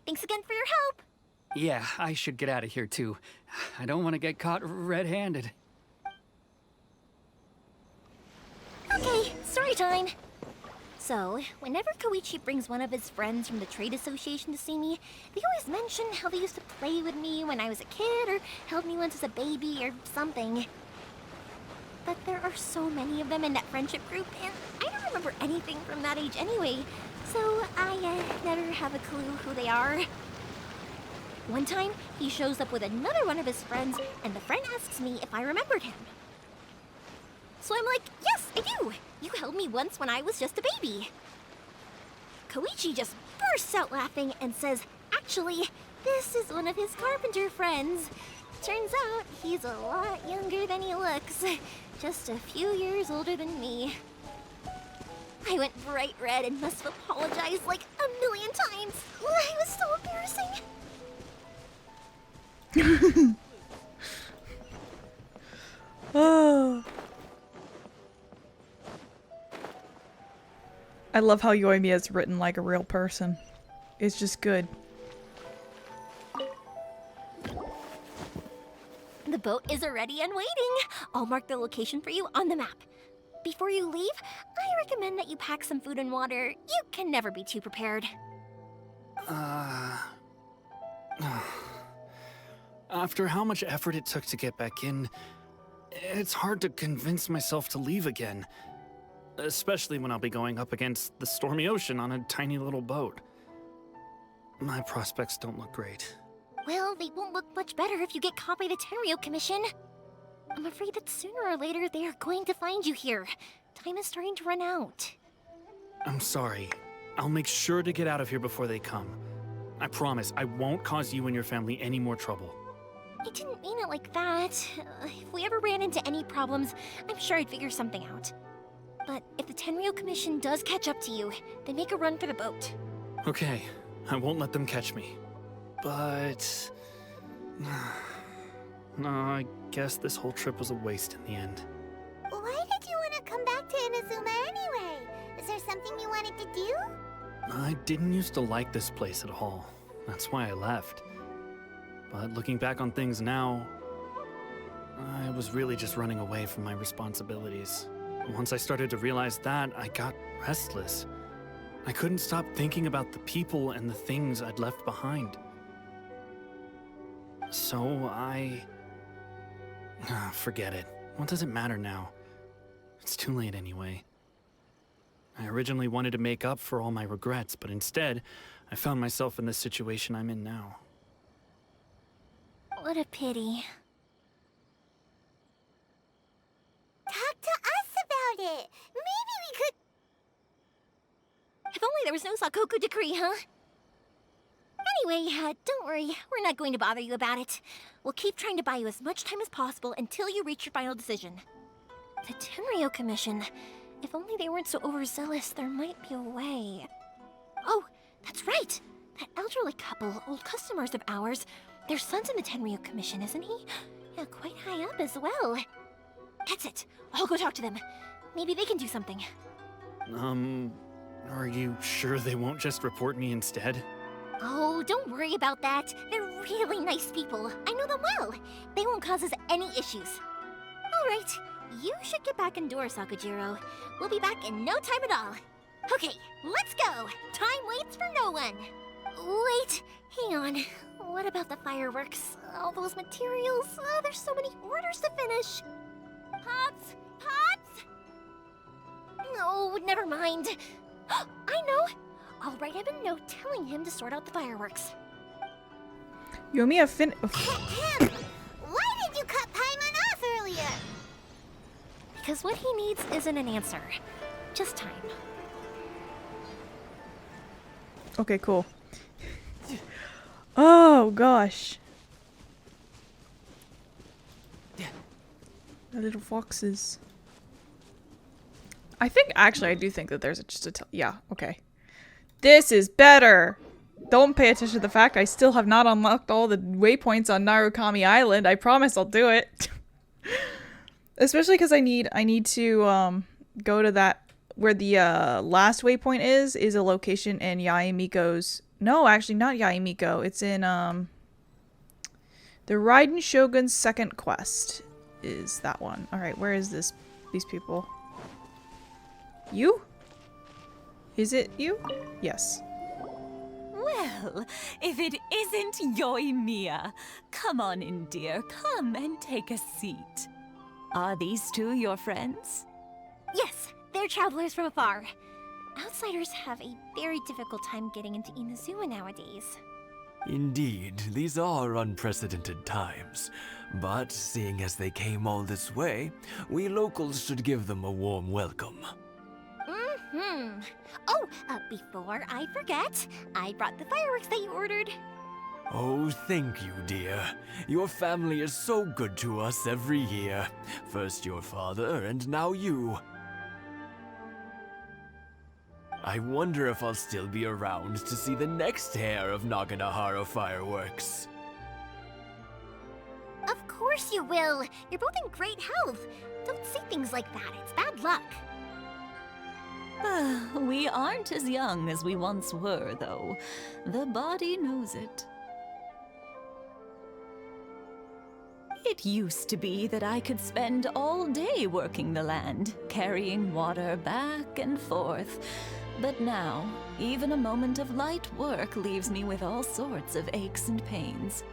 Thanks again for your help. Yeah, I should get out of here too. I don't want to get caught red-handed. Okay, story time. So, whenever Koichi brings one of his friends from the trade association to see me, they always mention how they used to play with me when I was a kid, or held me once as a baby, or something. But there are so many of them in that friendship group, and I don't remember anything from that age anyway, so I never have a clue who they are. One time, he shows up with another one of his friends, and the friend asks me if I remembered him. So I'm like, yes, I do! You held me once when I was just a baby. Koichi just bursts out laughing and says, actually, this is one of his carpenter friends. Turns out he's a lot younger than he looks. Just a few years older than me. I went bright red and must have apologized like a million times. It was so embarrassing. Oh. I love how Yoimiya is written like a real person. It's just good. The boat is ready and waiting. I'll mark the location for you on the map. Before you leave, I recommend that you pack some food and water. You can never be too prepared. After how much effort it took to get back in, it's hard to convince myself to leave again. Especially when I'll be going up against the stormy ocean on a tiny little boat. My prospects don't look great. Well, they won't look much better if you get caught by the Tenryou Commission. I'm afraid that sooner or later they are going to find you here. Time is starting to run out. I'm sorry. I'll make sure to get out of here before they come. I promise I won't cause you and your family any more trouble. I didn't mean it like that. If we ever ran into any problems, I'm sure I'd figure something out. But if the Tenryou Commission does catch up to you, then make a run for the boat. Okay, I won't let them catch me. But... no, I guess this whole trip was a waste in the end. Why did you want to come back to Inazuma anyway? Is there something you wanted to do? I didn't used to like this place at all. That's why I left. But looking back on things now, I was really just running away from my responsibilities. Once I started to realize that, I got restless. I couldn't stop thinking about the people and the things I'd left behind. So forget it. What does it matter now? It's too late anyway. I originally wanted to make up for all my regrets, but instead, I found myself in the situation I'm in now. What a pity. Talk to us about it. Maybe we could... If only there was no Sakoku decree, huh? Anyway, don't worry. We're not going to bother you about it. We'll keep trying to buy you as much time as possible until you reach your final decision. The Tenryou Commission. If only they weren't so overzealous, there might be a way. Oh, that's right! That elderly couple, old customers of ours, their son's in the Tenryou Commission, isn't he? Yeah, quite high up as well. That's it. I'll go talk to them. Maybe they can do something. Are you sure they won't just report me instead? Oh, don't worry about that. They're really nice people. I know them well. They won't cause us any issues. All right, you should get back indoors, Sakujiro. We'll be back in no time at all. Okay, let's go. Time waits for no one. Wait, hang on. What about the fireworks? All those materials? Oh, there's so many orders to finish. Pops? Pops? No, never mind. I know. I'll write him a note telling him to sort out the fireworks. Yoimiya Why did you cut Paimon off earlier? Because what he needs isn't an answer. Just time. Okay, cool. Oh, gosh. The little foxes. I think, actually, I do think that there's just a... yeah, okay. This is better! Don't pay attention to the fact I still have not unlocked all the waypoints on Narukami Island. I promise I'll do it. Especially because I need to go to that... where the last waypoint is a location in Yaemiko's... No, actually not Yaemiko. It's in the Raiden Shogun's second quest is that one. Alright, where is these people? You? Is it you? Yes. Well, if it isn't Yoimiya. Come on in, dear. Come and take a seat. Are these two your friends? Yes, they're travelers from afar. Outsiders have a very difficult time getting into Inazuma nowadays. Indeed, these are unprecedented times. But seeing as they came all this way, we locals should give them a warm welcome. Oh, before I forget, I brought the fireworks that you ordered. Oh, thank you, dear. Your family is so good to us every year. First your father, and now you. I wonder if I'll still be around to see the next hair of Naganohara fireworks. Of course you will. You're both in great health. Don't say things like that. It's bad luck. We aren't as young as we once were, though. The body knows it. It used to be that I could spend all day working the land, carrying water back and forth. But now, even a moment of light work leaves me with all sorts of aches and pains.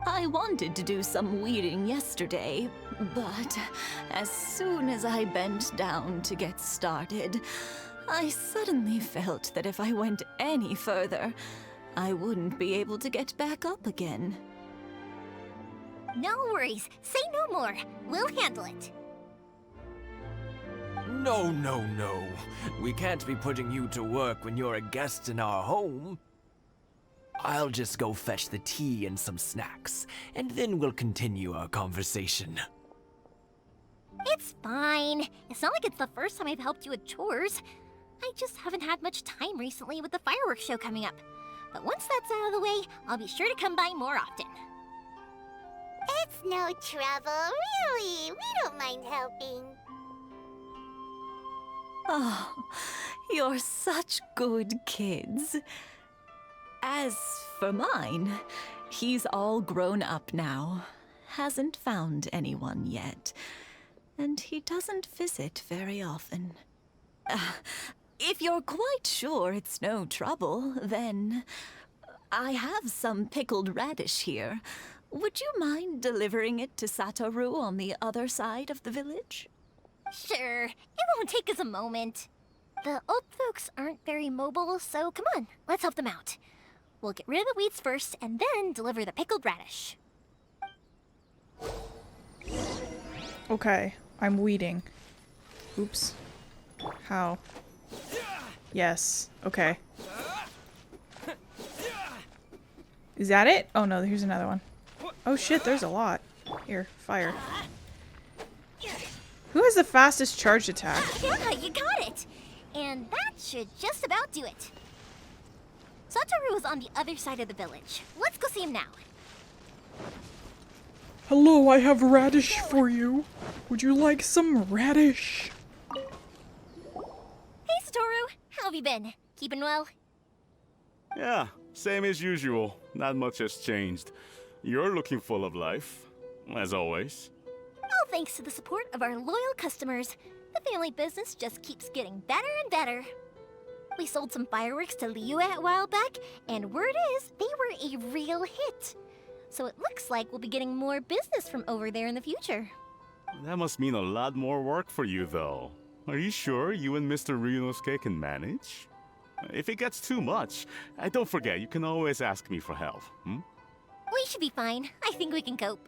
I wanted to do some weeding yesterday, but as soon as I bent down to get started, I suddenly felt that if I went any further, I wouldn't be able to get back up again. No worries. Say no more. We'll handle it. No, no, no. We can't be putting you to work when you're a guest in our home. I'll just go fetch the tea and some snacks, and then we'll continue our conversation. It's fine. It's not like it's the first time I've helped you with chores. I just haven't had much time recently with the fireworks show coming up. But once that's out of the way, I'll be sure to come by more often. It's no trouble, really. We don't mind helping. Oh, you're such good kids. As for mine, he's all grown up now. Hasn't found anyone yet. And he doesn't visit very often. If you're quite sure it's no trouble, then I have some pickled radish here. Would you mind delivering it to Satoru on the other side of the village? Sure. It won't take us a moment. The old folks aren't very mobile, so come on, let's help them out. We'll get rid of the weeds first, and then deliver the pickled radish. Okay, I'm weeding. Oops. How? Yes. Okay. Is that it? Oh no, here's another one. Oh shit, there's a lot. Here, fire. Who has the fastest charge attack? Yeah, you got it! And that should just about do it. Satoru is on the other side of the village. Let's go see him now. Hello, I have radish for you. Would you like some radish? Hey, Satoru. How have you been? Keeping well? Yeah, same as usual. Not much has changed. You're looking full of life, as always. All thanks to the support of our loyal customers, the family business just keeps getting better and better. We sold some fireworks to Liyue a while back, and word is they were a real hit. So it looks like we'll be getting more business from over there in the future. That must mean a lot more work for you, though. Are you sure you and Mr. Ryunosuke can manage? If it gets too much, don't forget, you can always ask me for help, We should be fine. I think we can cope.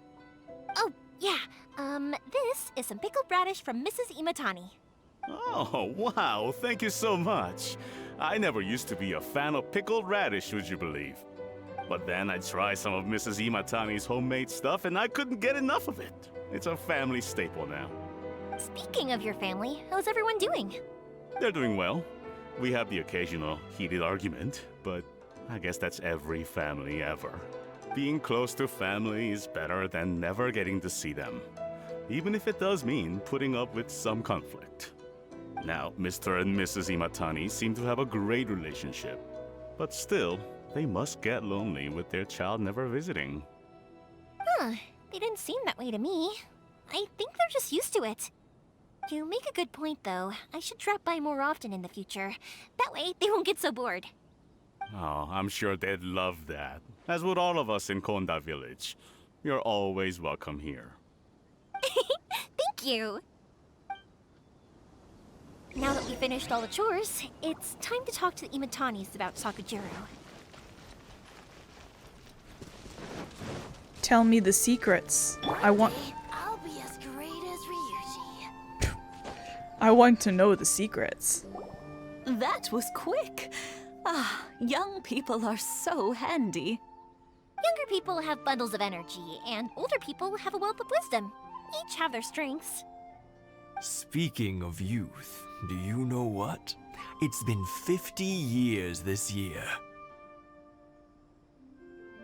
Oh, yeah. This is some pickled radish from Mrs. Imatani. Oh, wow, thank you so much. I never used to be a fan of pickled radish, would you believe? But then I tried some of Mrs. Imatani's homemade stuff and I couldn't get enough of it. It's a family staple now. Speaking of your family, how's everyone doing? They're doing well. We have the occasional heated argument, but I guess that's every family ever. Being close to family is better than never getting to see them, even if it does mean putting up with some conflict. Now, Mr. and Mrs. Imatani seem to have a great relationship, but still, they must get lonely with their child never visiting. Huh, they didn't seem that way to me. I think they're just used to it. You make a good point, though. I should drop by more often in the future. That way, they won't get so bored. Oh, I'm sure they'd love that, as would all of us in Konda Village. You're always welcome here. Thank you! Now that we finished all the chores, it's time to talk to the Imatanis about Sakujiro. Tell me the secrets. I'll be as great as Ryuji. I want to know the secrets. That was quick. Ah, young people are so handy. Younger people have bundles of energy, and older people have a wealth of wisdom. Each have their strengths. Speaking of youth, do you know what? It's been 50 years this year.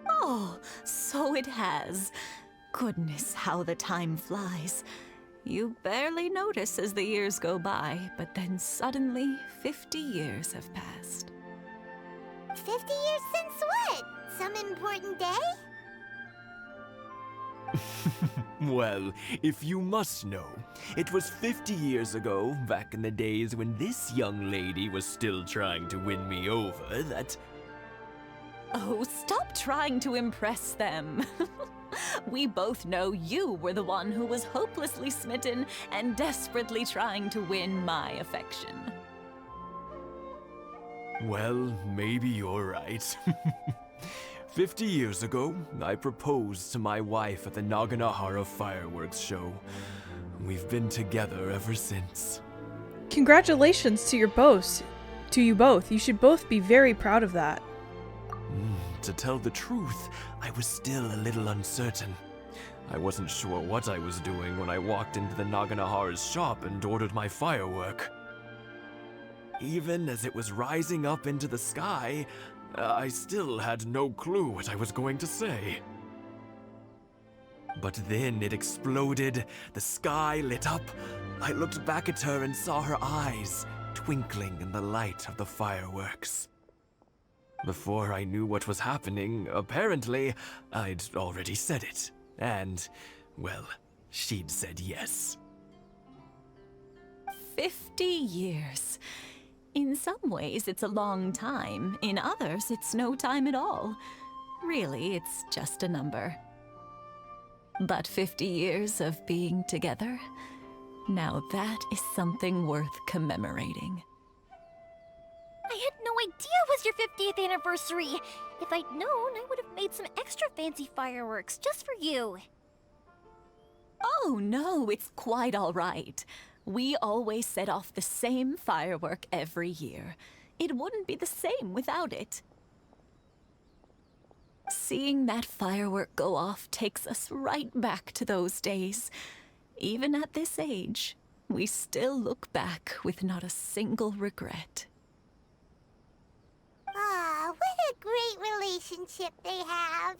Oh, so it has. Goodness, how the time flies. You barely notice as the years go by, but then suddenly 50 years have passed. 50 years since what? Some important day? Well, if you must know, it was 50 years ago, back in the days when this young lady was still trying to win me over, that... Oh, stop trying to impress them. We both know you were the one who was hopelessly smitten and desperately trying to win my affection. Well, maybe you're right. 50 years ago, I proposed to my wife at the Naganohara fireworks show. We've been together ever since. Congratulations to you both. You should both be very proud of that. To tell the truth, I was still a little uncertain. I wasn't sure what I was doing when I walked into the Naganohara's shop and ordered my firework. Even as it was rising up into the sky, I still had no clue what I was going to say. But then it exploded, the sky lit up. I looked back at her and saw her eyes twinkling in the light of the fireworks. Before I knew what was happening, apparently, I'd already said it. And, well, she'd said yes. 50 years. In some ways, it's a long time. In others, it's no time at all. Really, it's just a number. But 50 years of being together? Now that is something worth commemorating. I had no idea it was your 50th anniversary. If I'd known, I would have made some extra fancy fireworks just for you. Oh no, it's quite all right. We always set off the same firework every year. It wouldn't be the same without it. Seeing that firework go off takes us right back to those days. Even at this age, we still look back with not a single regret. Ah, what a great relationship they have.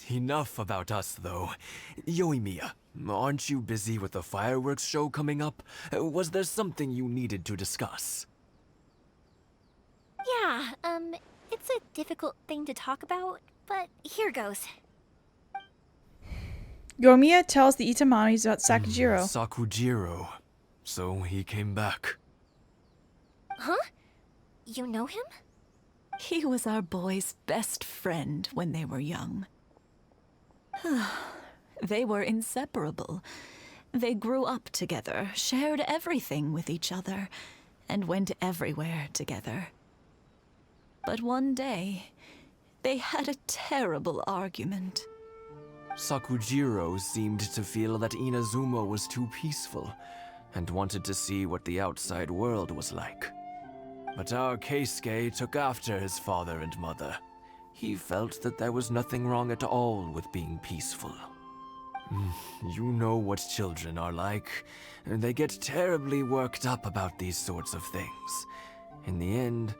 Enough about us, though. Yoimiya, aren't you busy with the fireworks show coming up? Was there something you needed to discuss? Yeah, it's a difficult thing to talk about, but here goes. Yoimiya tells the Itamamis about Sakujiro. Sakujiro. So he came back. Huh? You know him? He was our boys' best friend when they were young. They were inseparable. They grew up together, shared everything with each other, and went everywhere together. But one day, they had a terrible argument. Sakujiro seemed to feel that Inazuma was too peaceful, and wanted to see what the outside world was like. But our Keisuke took after his father and mother. He felt that there was nothing wrong at all with being peaceful. You know what children are like. They get terribly worked up about these sorts of things. In the end,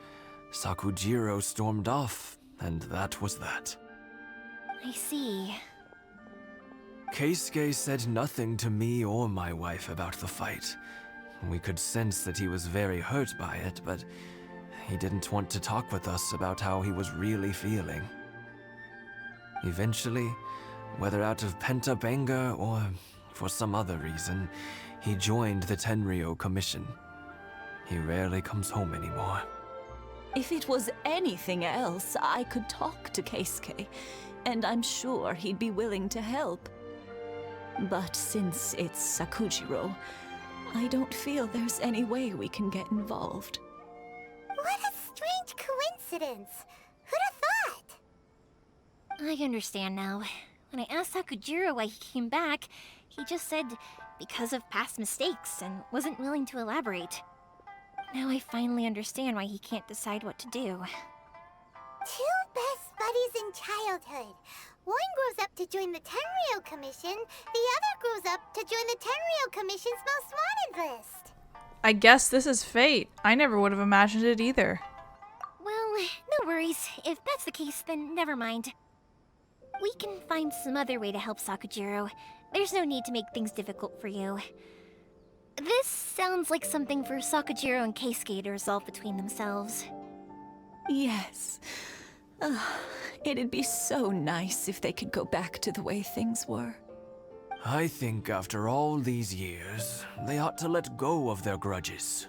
Sakujiro stormed off, and that was that. I see. Keisuke said nothing to me or my wife about the fight. We could sense that he was very hurt by it, but he didn't want to talk with us about how he was really feeling. Eventually, whether out of pent-up anger or for some other reason, he joined the Tenryou Commission. He rarely comes home anymore. If it was anything else, I could talk to Keisuke, and I'm sure he'd be willing to help. But since it's Sakujiro, I don't feel there's any way we can get involved. What a strange coincidence. Who'd have thought? I understand now. When I asked Sakujiro why he came back, he just said because of past mistakes and wasn't willing to elaborate. Now I finally understand why he can't decide what to do. Two best buddies in childhood. One grows up to join the Tenryou Commission, the other grows up to join the Tenryou Commission's most wanted list. I guess this is fate. I never would have imagined it either. Well, no worries. If that's the case, then never mind. We can find some other way to help Sakujiro. There's no need to make things difficult for you. This sounds like something for Sakujiro and Keisuke to resolve between themselves. Yes. It'd be so nice if they could go back to the way things were. I think after all these years, they ought to let go of their grudges.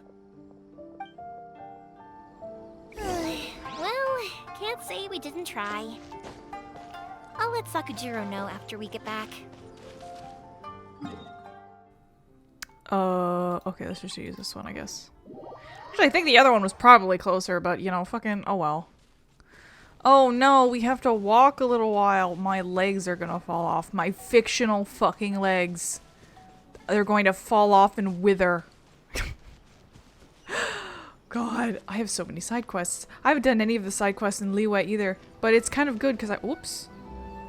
Well, can't say we didn't try. I'll let Sakujiro know after we get back. Okay, let's just use this one, I guess. Actually, I think the other one was probably closer, but, you know, fucking, oh well. Oh no, we have to walk a little while. My legs are gonna fall off. My fictional fucking legs. They're going to fall off and wither. God, I have so many side quests. I haven't done any of the side quests in Liyue either, but it's kind of good because whoops.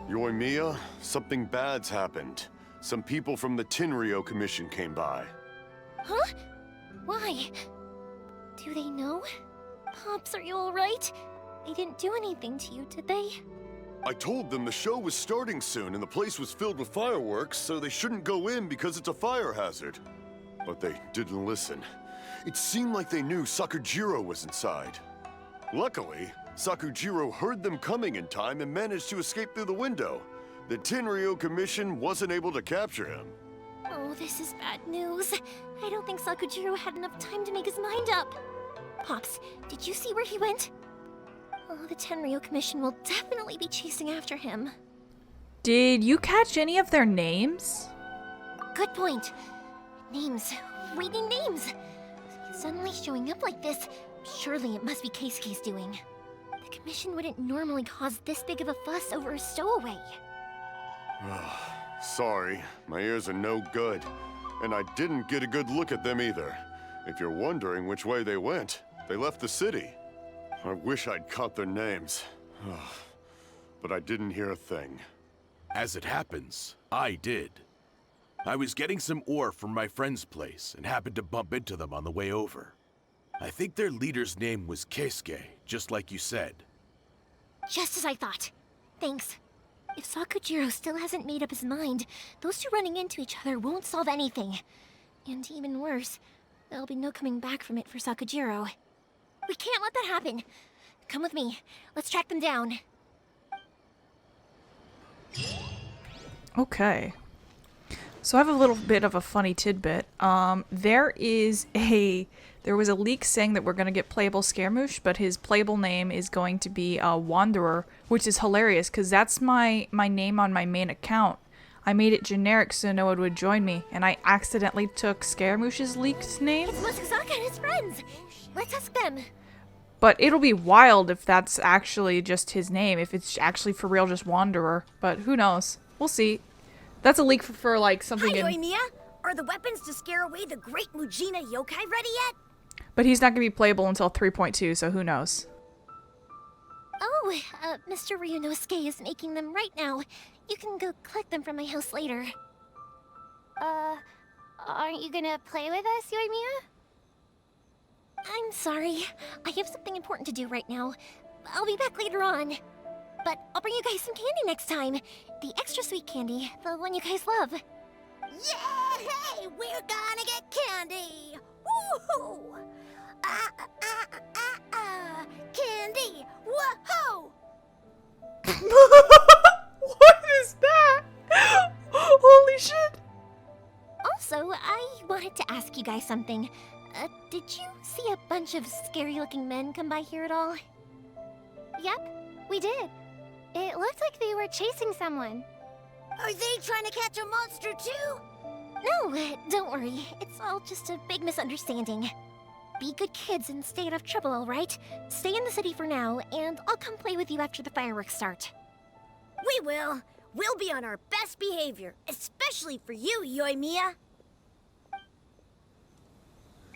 Yoimiya, something bad's happened. Some people from the Tenryou Commission came by. Huh? Why? Do they know? Pops, are you alright? They didn't do anything to you, did they? I told them the show was starting soon and the place was filled with fireworks, so they shouldn't go in because it's a fire hazard. But they didn't listen. It seemed like they knew Sakujiro was inside. Luckily, Sakujiro heard them coming in time and managed to escape through the window. The Tenryou Commission wasn't able to capture him. Oh, this is bad news. I don't think Sakujiro had enough time to make his mind up. Pops, did you see where he went? Oh, the Tenryou Commission will definitely be chasing after him. Did you catch any of their names? Good point. Names. We need names. Suddenly showing up like this, surely it must be Keisuke's doing. The Commission wouldn't normally cause this big of a fuss over a stowaway. Sorry, my ears are no good. And I didn't get a good look at them either. If you're wondering which way they went, they left the city. I wish I'd caught their names. But I didn't hear a thing. As it happens, I did. I was getting some ore from my friend's place and happened to bump into them on the way over. I think their leader's name was Keisuke, just like you said. Just as I thought. Thanks. If Sakujiro still hasn't made up his mind, those two running into each other won't solve anything. And even worse, there'll be no coming back from it for Sakujiro. We can't let that happen. Come with me. Let's track them down. Okay. So I have a little bit of a funny tidbit. There was a leak saying that we're going to get playable Scaramouche, but his playable name is going to be Wanderer, which is hilarious because that's my name on my main account. I made it generic so no one would join me, and I accidentally took Scaramouche's leaked name. It's Masakazaka and his friends. Let's ask them. But it'll be wild if that's actually just his name, if it's actually for real just Wanderer. But who knows? We'll see. That's a leak for like something Hi, Yoimiya! Are the weapons to scare away the great Mujina yokai ready yet? But he's not going to be playable until 3.2, so who knows? Oh, Mr. Ryunosuke is making them right now. You can go collect them from my house later. Aren't you gonna play with us, Yoimiya? I'm sorry. I have something important to do right now. I'll be back later on. But I'll bring you guys some candy next time. The extra sweet candy, the one you guys love. Yay! We're gonna get candy! Woohoo! Candy! Woohoo! What is that? Holy shit! Also, I wanted to ask you guys something. Did you see a bunch of scary-looking men come by here at all? Yep, we did. It looked like they were chasing someone. Are they trying to catch a monster too? No, don't worry. It's all just a big misunderstanding. Be good kids and stay out of trouble, alright? Stay in the city for now, and I'll come play with you after the fireworks start. We will. We'll be on our best behavior, especially for you, Yoimiya.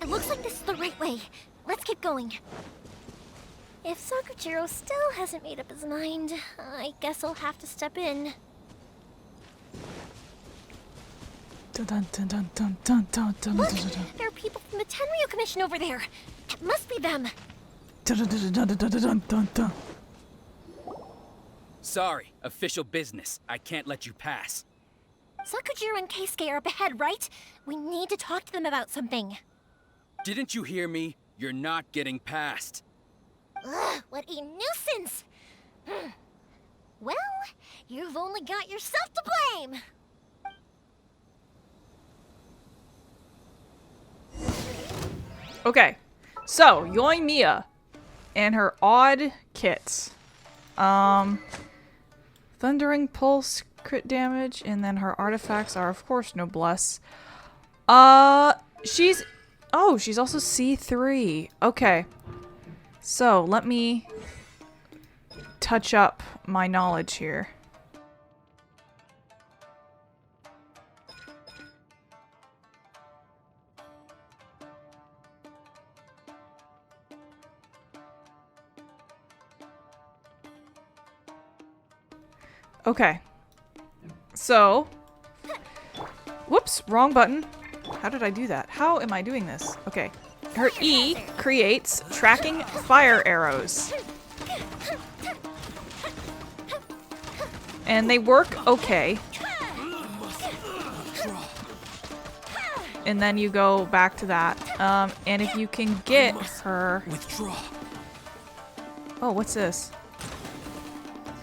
It looks like this is the right way. Let's keep going. If Sakujiro still hasn't made up his mind, I guess I'll have to step in. Dun, dun, dun, dun, dun, dun, dun, dun, Look! dun, dun. There are people from the Tenryu Commission over there! It must be them! Dun, dun, dun, dun, dun, dun, dun, dun, dun. Sorry, official business. I can't let you pass. Sakujiro and Keisuke are up ahead, right? We need to talk to them about something. Didn't you hear me? You're not getting past. Ugh, what a nuisance! Well, you've only got yourself to blame! Okay, so Yoimiya and her odd kits. Thundering Pulse, crit damage, and then her artifacts are, of course, Noblesse. She's also C3. Okay. So, let me touch up my knowledge here. Okay. So, whoops, wrong button. How did I do that? How am I doing this? Okay. Her E creates tracking fire arrows. And they work okay. And then you go back to that. And if you can get her... Oh, what's this?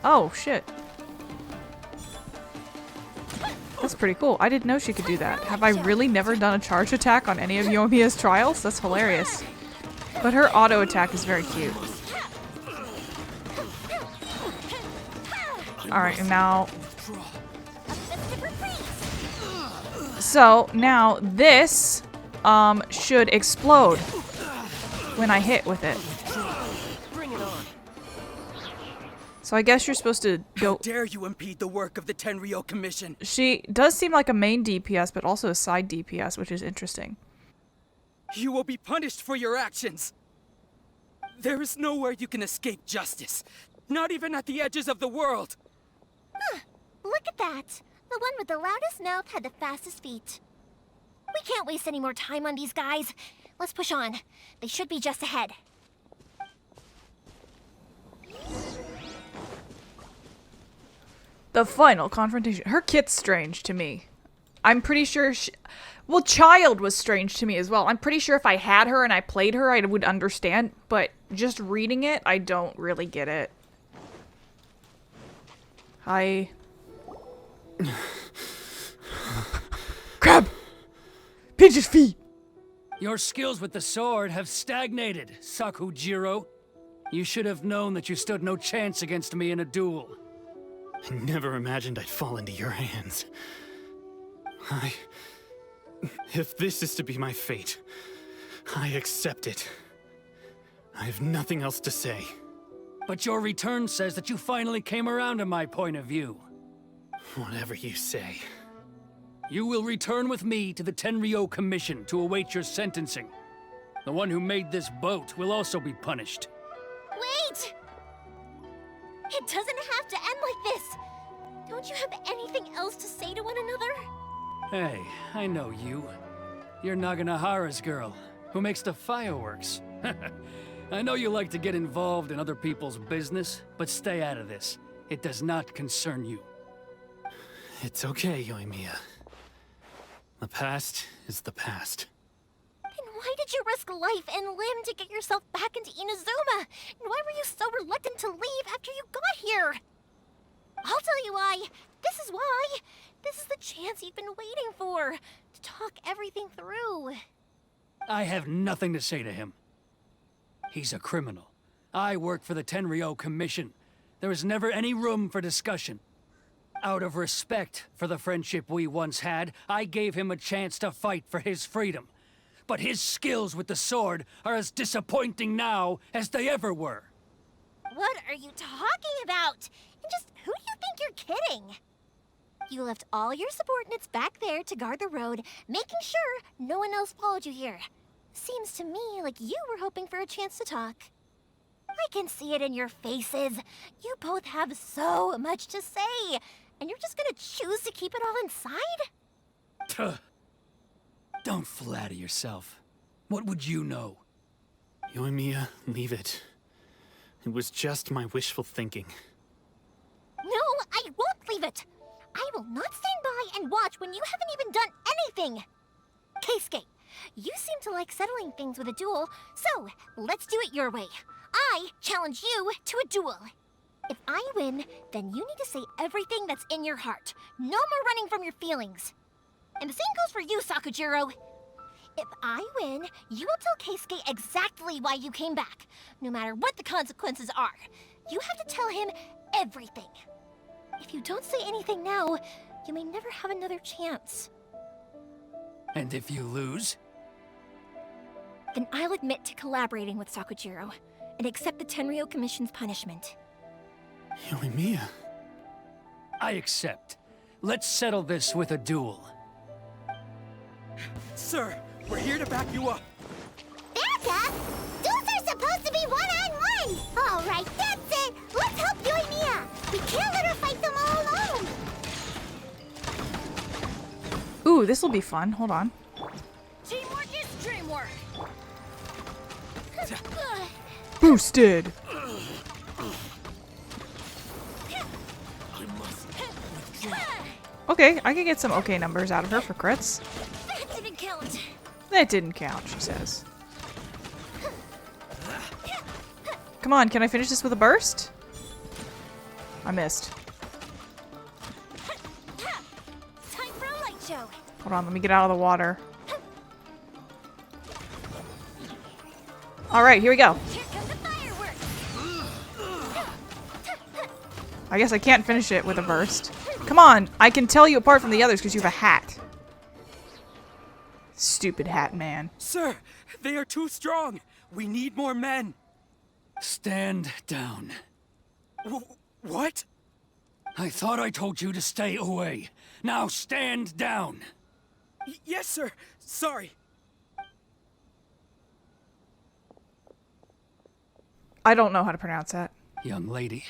Oh, shit. That's pretty cool. I didn't know she could do that. Have I really never done a charge attack on any of Yoimiya's trials? That's hilarious. But her auto attack is very cute. Alright, and now... So, now this should explode when I hit with it. So I guess you're supposed to go... How dare you impede the work of the Tenryu Commission? She does seem like a main DPS, but also a side DPS, which is interesting. You will be punished for your actions. There is nowhere you can escape justice. Not even at the edges of the world. Huh, look at that. The one with the loudest mouth had the fastest feet. We can't waste any more time on these guys. Let's push on. They should be just ahead. The final confrontation. Her kit's strange to me. I'm pretty sure she... Well, Child was strange to me as well. I'm pretty sure if I had her and I played her, I would understand. But just reading it, I don't really get it. Hi. Crab! Pigeon's feet! Your skills with the sword have stagnated, Sakujiro. You should have known that you stood no chance against me in a duel. I never imagined I'd fall into your hands. If this is to be my fate, I accept it. I have nothing else to say. But your return says that you finally came around to my point of view. Whatever you say. You will return with me to the Tenryu Commission to await your sentencing. The one who made this boat will also be punished. Wait! It doesn't have to end like this! Don't you have anything else to say to one another? Hey, I know you. You're Naganahara's girl, who makes the fireworks. I know you like to get involved in other people's business, but stay out of this. It does not concern you. It's okay, Yoimiya. The past is the past. Then why did you risk life and limb to get yourself back into Inazuma? And why were you so reluctant to leave after you got here? I'll tell you why. This is why. This is the chance you've been waiting for. To talk everything through. I have nothing to say to him. He's a criminal. I work for the Tenryu Commission. There is never any room for discussion. Out of respect for the friendship we once had, I gave him a chance to fight for his freedom. But his skills with the sword are as disappointing now as they ever were. What are you talking about? And just who do you think you're kidding? You left all your subordinates back there to guard the road, making sure no one else followed you here. Seems to me like you were hoping for a chance to talk. I can see it in your faces. You both have so much to say, and you're just gonna choose to keep it all inside? Tuh. Don't flatter yourself. What would you know? Yoimiya, leave it. It was just my wishful thinking. No, I won't leave it. I will not stand by and watch when you haven't even done anything. Keisuke, you seem to like settling things with a duel, so let's do it your way. I challenge you to a duel. If I win, then you need to say everything that's in your heart. No more running from your feelings. And the same goes for you, Sakujiro. If I win, you will tell Keisuke exactly why you came back, no matter what the consequences are. You have to tell him everything. If you don't say anything now, you may never have another chance. And if you lose? Then I'll admit to collaborating with Sakujiro and accept the Tenryou Commission's punishment. Yoimiya. I accept. Let's settle this with a duel. Sir, we're here to back you up. Back up? Duels are supposed to be one-on-one! All right, that's it! Let's help Yoimiya! We can't let her fight them all alone! Ooh, this will be fun. Hold on. Teamwork is dreamwork! Boosted! Okay, I can get some okay numbers out of her for crits. That didn't count! That didn't count, she says. Come on, can I finish this with a burst? I missed. Time for a light show! Hold on, let me get out of the water. Alright, here we go. Here come the fireworks! I guess I can't finish it with a burst. Come on, I can tell you apart from the others because you have a hat. Stupid hat man. Sir, they are too strong. We need more men. Stand down. What? I thought I told you to stay away. Now stand down. Yes, sir. Sorry. I don't know how to pronounce that. Young lady,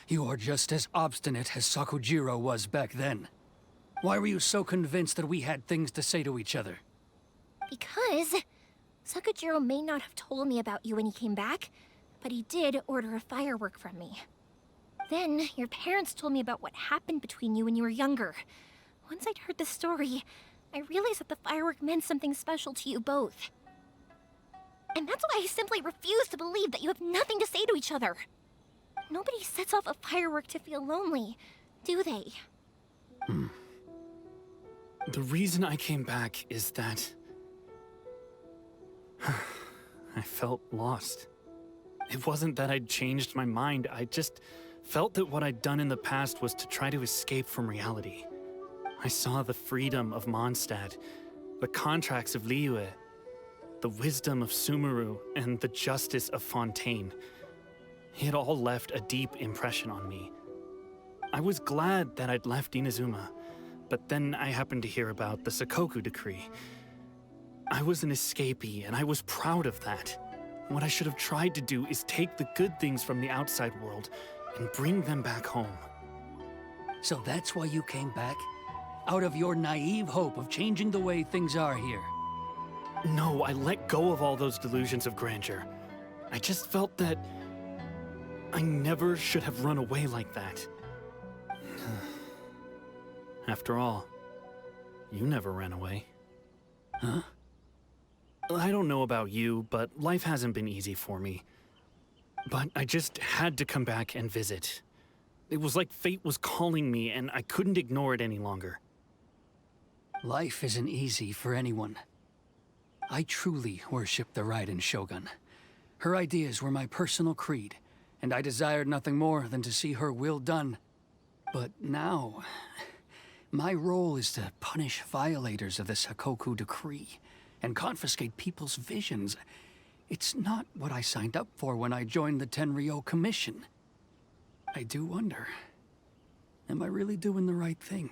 you are just as obstinate as Sakujiro was back then. Why were you so convinced that we had things to say to each other? Because Sakujiro may not have told me about you when he came back, but he did order a firework from me. Then your parents told me about what happened between you when you were younger. Once I'd heard the story, I realized that the firework meant something special to you both. And that's why I simply refuse to believe that you have nothing to say to each other. Nobody sets off a firework to feel lonely, do they? The reason I came back is that I felt lost. It wasn't that I'd changed my mind, I just felt that what I'd done in the past was to try to escape from reality. I saw the freedom of Mondstadt, the contracts of Liyue, the wisdom of Sumeru, and the justice of Fontaine. It all left a deep impression on me. I was glad that I'd left Inazuma, but then I happened to hear about the Sakoku decree. I was an escapee, and I was proud of that. What I should have tried to do is take the good things from the outside world and bring them back home. So that's why you came back? Out of your naive hope of changing the way things are here? No, I let go of all those delusions of grandeur. I just felt that I never should have run away like that. After all, you never ran away. Huh? I don't know about you, but life hasn't been easy for me. But I just had to come back and visit. It was like fate was calling me, and I couldn't ignore it any longer. Life isn't easy for anyone. I truly worship the Raiden Shogun. Her ideas were my personal creed, and I desired nothing more than to see her will done. But now, my role is to punish violators of the Sakoku decree and confiscate people's visions. It's not what I signed up for when I joined the Tenryou Commission. I do wonder, am I really doing the right thing?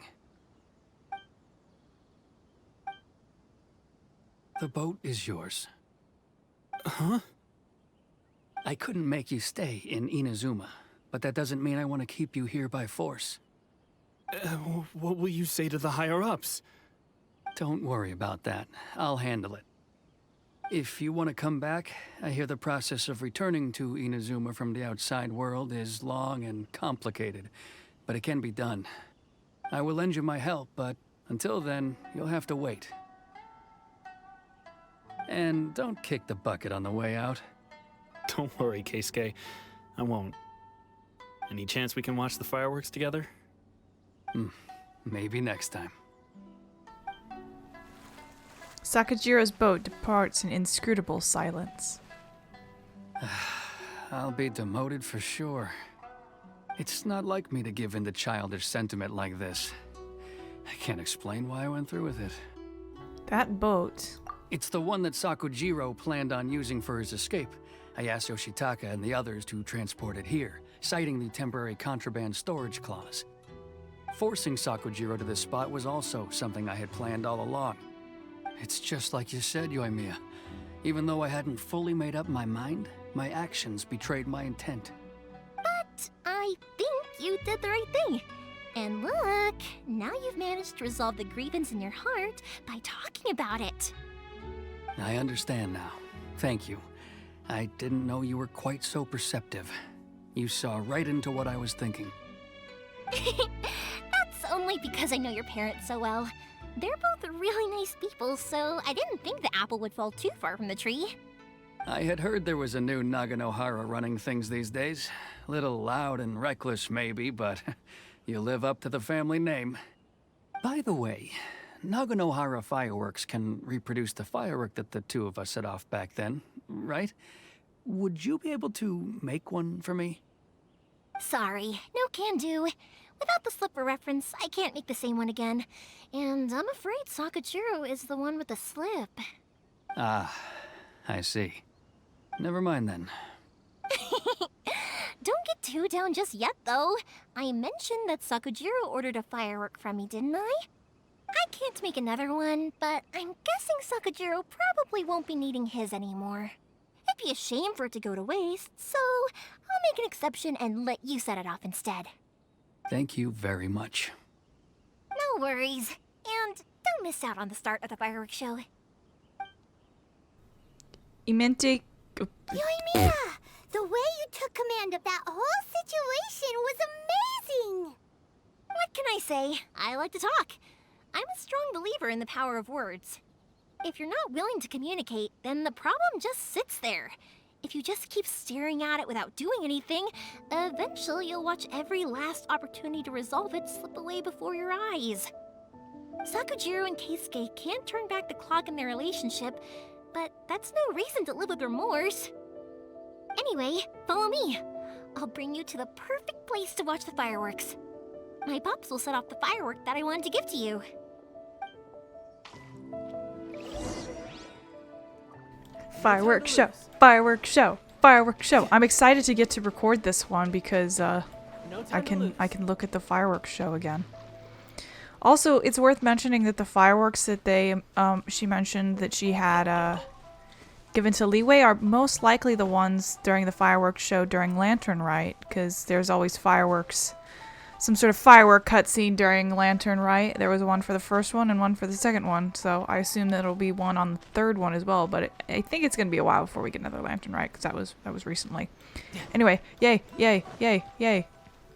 The boat is yours. Huh? I couldn't make you stay in Inazuma, but that doesn't mean I want to keep you here by force. What will you say to the higher-ups? Don't worry about that. I'll handle it. If you want to come back, I hear the process of returning to Inazuma from the outside world is long and complicated, but it can be done. I will lend you my help, but until then, you'll have to wait. And don't kick the bucket on the way out. Don't worry, Keisuke. I won't. Any chance we can watch the fireworks together? Maybe next time. Sakajiro's boat departs in inscrutable silence. I'll be demoted for sure. It's not like me to give in to childish sentiment like this. I can't explain why I went through with it. That boat. It's the one that Sakujiro planned on using for his escape. I asked Yoshitaka and the others to transport it here, citing the temporary contraband storage clause. Forcing Sakujiro to this spot was also something I had planned all along. It's just like you said, Yoimiya. Even though I hadn't fully made up my mind, my actions betrayed my intent. But I think you did the right thing. And look, now you've managed to resolve the grievance in your heart by talking about it. I understand now. Thank you. I didn't know you were quite so perceptive. You saw right into what I was thinking. That's only because I know your parents so well. They're both really nice people, so I didn't think the apple would fall too far from the tree. I had heard there was a new Naganohara running things these days. Little loud and reckless, maybe, but you live up to the family name. By the way, Naganohara fireworks can reproduce the firework that the two of us set off back then, right? Would you be able to make one for me? Sorry, no can do. Without the slipper reference, I can't make the same one again. And I'm afraid Sakujiro is the one with the slip. Ah, I see. Never mind then. Don't get too down just yet, though. I mentioned that Sakujiro ordered a firework from me, didn't I? I can't make another one, but I'm guessing Sakujiro probably won't be needing his anymore. It'd be a shame for it to go to waste, so I'll make an exception and let you set it off instead. Thank you very much. No worries. And don't miss out on the start of the fireworks show. Imente. Yoimiya! The way you took command of that whole situation was amazing! What can I say? I like to talk. I'm a strong believer in the power of words. If you're not willing to communicate, then the problem just sits there. If you just keep staring at it without doing anything, eventually you'll watch every last opportunity to resolve it slip away before your eyes. Sakujiro and Keisuke can't turn back the clock in their relationship, but that's no reason to live with remorse. Anyway, follow me. I'll bring you to the perfect place to watch the fireworks. My pops will set off the firework that I wanted to give to you. Fireworks show. Fireworks show. Fireworks show. I'm excited to get to record this one because I can look at the fireworks show again. Also, it's worth mentioning that the fireworks that she mentioned that she had given to Leeway are most likely the ones during the fireworks show during Lantern Rite, because there's always fireworks, some sort of firework cutscene during Lantern Rite. There was one for the first one and one for the second one, so I assume that it'll be one on the third one as well. But I think it's gonna be a while before we get another Lantern Rite, because that was recently. Anyway, yay, yay, yay, yay.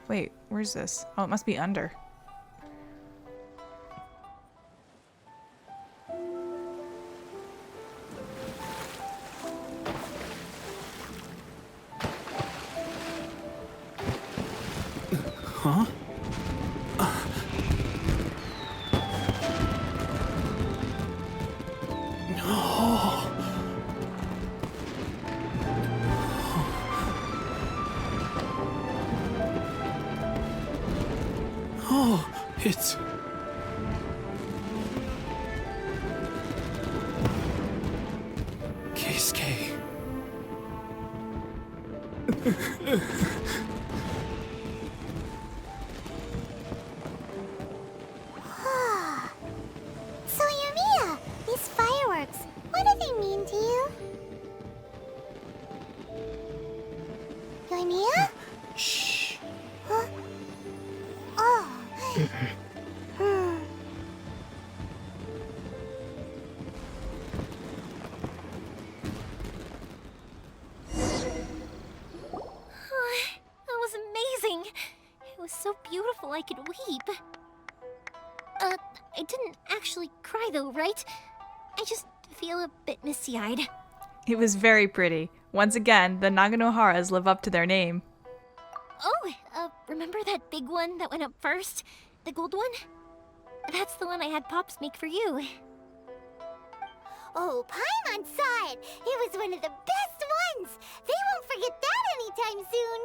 Wait, where's this? Oh, it must be under. Huh? Oh, it's... Keisuke. So Yoimiya, these fireworks, what do they mean to you? Yoimiya? Shh. Huh? Oh. That was amazing. It was so beautiful I could weep. I didn't actually cry though, right? I just feel a bit misty-eyed. It was very pretty. Once again, the Naganoharas live up to their name. Oh, remember that big one that went up first? The gold one? That's the one I had Pops make for you. Oh, Paimon saw it! It was one of the best ones! They won't forget that anytime soon!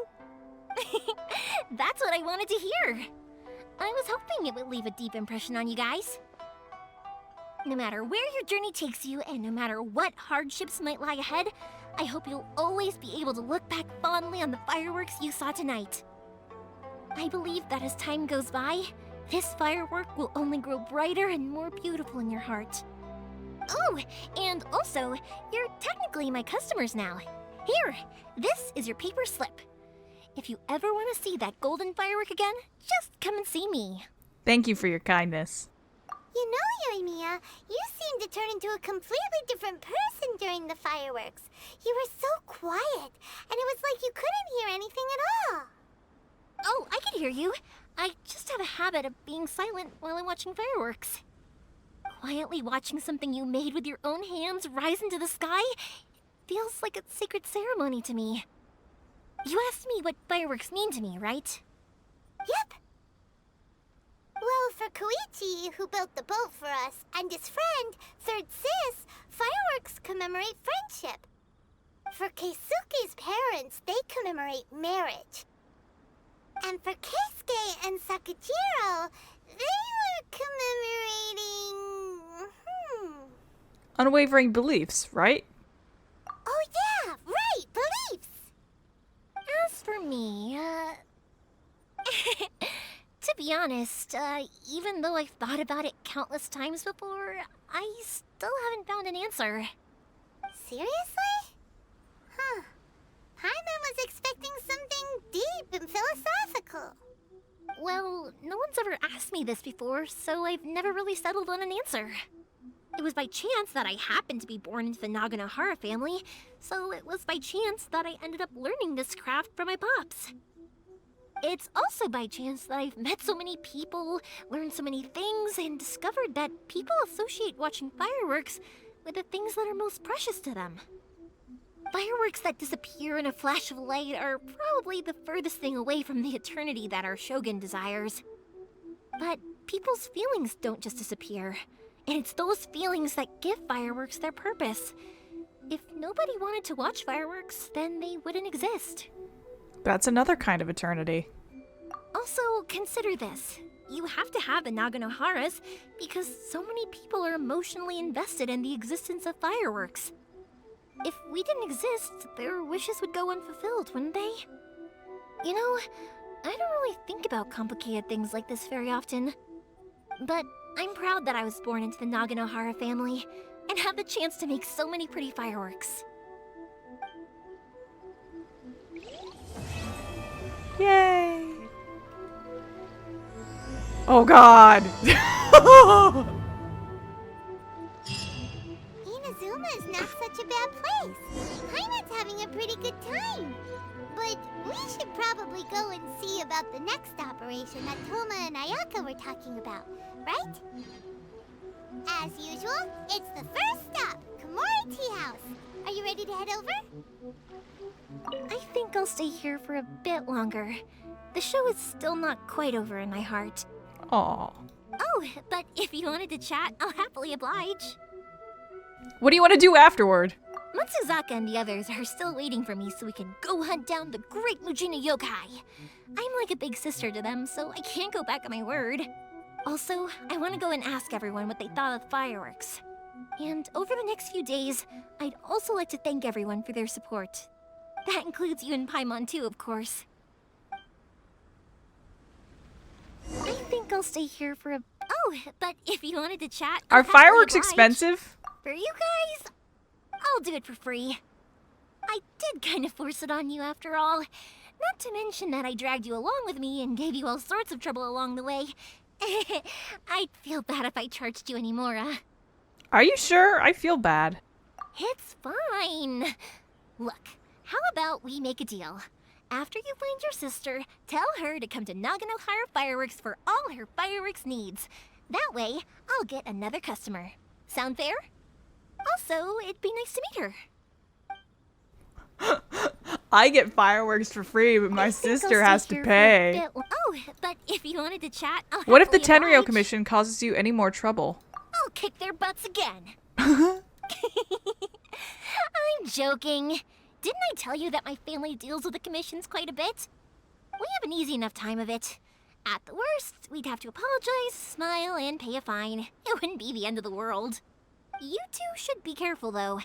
That's what I wanted to hear. I was hoping it would leave a deep impression on you guys. No matter where your journey takes you, and no matter what hardships might lie ahead, I hope you'll always be able to look back fondly on the fireworks you saw tonight. I believe that as time goes by, this firework will only grow brighter and more beautiful in your heart. Oh, and also, you're technically my customers now. Here, this is your paper slip. If you ever want to see that golden firework again, just come and see me. Thank you for your kindness. You know, Yoimiya, you seemed to turn into a completely different person during the fireworks. You were so quiet, and it was like you couldn't hear anything at all. Oh, I can hear you. I just have a habit of being silent while I'm watching fireworks. Quietly watching something you made with your own hands rise into the sky feels like a sacred ceremony to me. You asked me what fireworks mean to me, right? Yep. Well, for Koichi, who built the boat for us, and his friend, Third Sis, fireworks commemorate friendship. For Keisuke's parents, they commemorate marriage. And for Keisuke and Sakajiro, they were commemorating... Unwavering beliefs, right? Oh yeah, right, beliefs! As for me, to be honest, even though I've thought about it countless times before, I still haven't found an answer. Seriously? Huh. Paimon was expecting something deep and philosophical. Well, no one's ever asked me this before, so I've never really settled on an answer. It was by chance that I happened to be born into the Naganohara family, so it was by chance that I ended up learning this craft from my pops. It's also by chance that I've met so many people, learned so many things, and discovered that people associate watching fireworks with the things that are most precious to them. Fireworks that disappear in a flash of light are probably the furthest thing away from the eternity that our shogun desires. But people's feelings don't just disappear, and it's those feelings that give fireworks their purpose. If nobody wanted to watch fireworks, then they wouldn't exist. That's another kind of eternity. Also, consider this. You have to have the Naganoharas because so many people are emotionally invested in the existence of fireworks. If we didn't exist, their wishes would go unfulfilled, wouldn't they? You know, I don't really think about complicated things like this very often. But I'm proud that I was born into the Naganohara family and have the chance to make so many pretty fireworks. Yay! Oh god! Inazuma is not such a bad place. Paimon's having a pretty good time. But we should probably go and see about the next operation that Toma and Ayaka were talking about, right? As usual, it's the first stop, Komori Tea House. Are you ready to head over? I think I'll stay here for a bit longer. The show is still not quite over in my heart. Aw. Oh, but if you wanted to chat, I'll happily oblige. What do you want to do afterward? Matsuzaka and the others are still waiting for me so we can go hunt down the great Mujina yokai. I'm like a big sister to them, so I can't go back on my word. Also, I want to go and ask everyone what they thought of the fireworks. And over the next few days, I'd also like to thank everyone for their support. That includes you and Paimon too, of course. I think I'll stay here for a... Oh, but if you wanted to chat... Are I'll happily fireworks oblige. expensive? For you guys, I'll do it for free. I did kind of force it on you after all. Not to mention that I dragged you along with me and gave you all sorts of trouble along the way. I'd feel bad if I charged you anymore, Are you sure? I feel bad. It's fine. Look, how about we make a deal? After you find your sister, tell her to come to Naganohara Fireworks for all her fireworks needs. That way, I'll get another customer. Sound fair? Also, it'd be nice to meet her. I get fireworks for free, but my sister has to pay. Oh, but if you wanted to chat, I'll What if the happily Tenryo oblige. Commission causes you any more trouble? I'll kick their butts again. I'm joking. Didn't I tell you that my family deals with the commissions quite a bit? We have an easy enough time of it. At the worst, we'd have to apologize, smile, and pay a fine. It wouldn't be the end of the world. You two should be careful, though.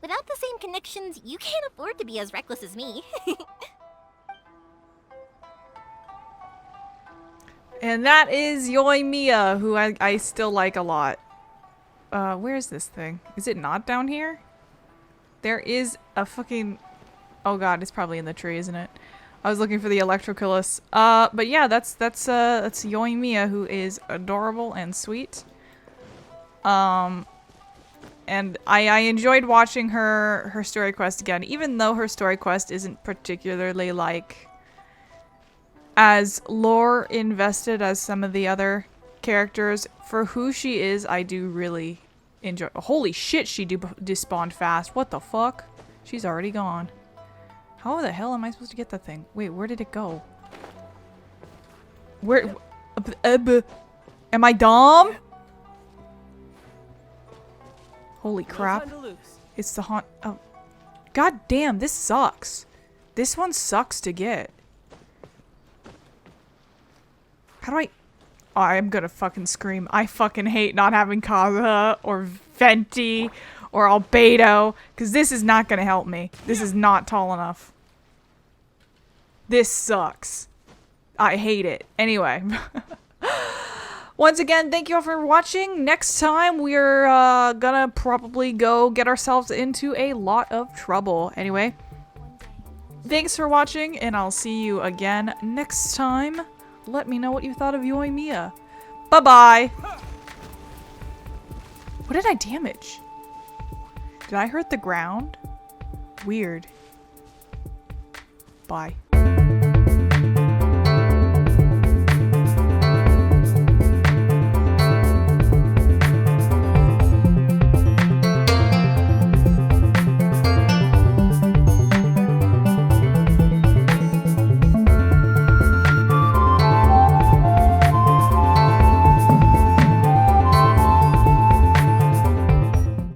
Without the same connections, you can't afford to be as reckless as me. And that is Yoimiya, who I still like a lot. Where is this thing? Is it not down here? There is a fucking... Oh god, it's probably in the tree, isn't it? I was looking for the Electroculus. But yeah, that's Yoimiya, who is adorable and sweet. And I enjoyed watching her story quest again, even though her story quest isn't particularly like as lore invested as some of the other characters. For who she is, I do really enjoy. Holy shit, she despawned fast. What the fuck? She's already gone. How the hell am I supposed to get that thing? Wait, where did it go? Where? Am I dumb? Holy crap. It's the haunt. Oh. God damn, this sucks. This one sucks to get. How do I... Oh, I'm gonna fucking scream. I fucking hate not having Kazuha or Venti or Albedo, because this is not gonna help me. This is not tall enough. This sucks. I hate it. Anyway. Once again, thank you all for watching. Next time, we're gonna probably go get ourselves into a lot of trouble. Anyway, thanks for watching, and I'll see you again next time. Let me know what you thought of Yoimiya. Bye-bye! What did I damage? Did I hurt the ground? Weird. Bye.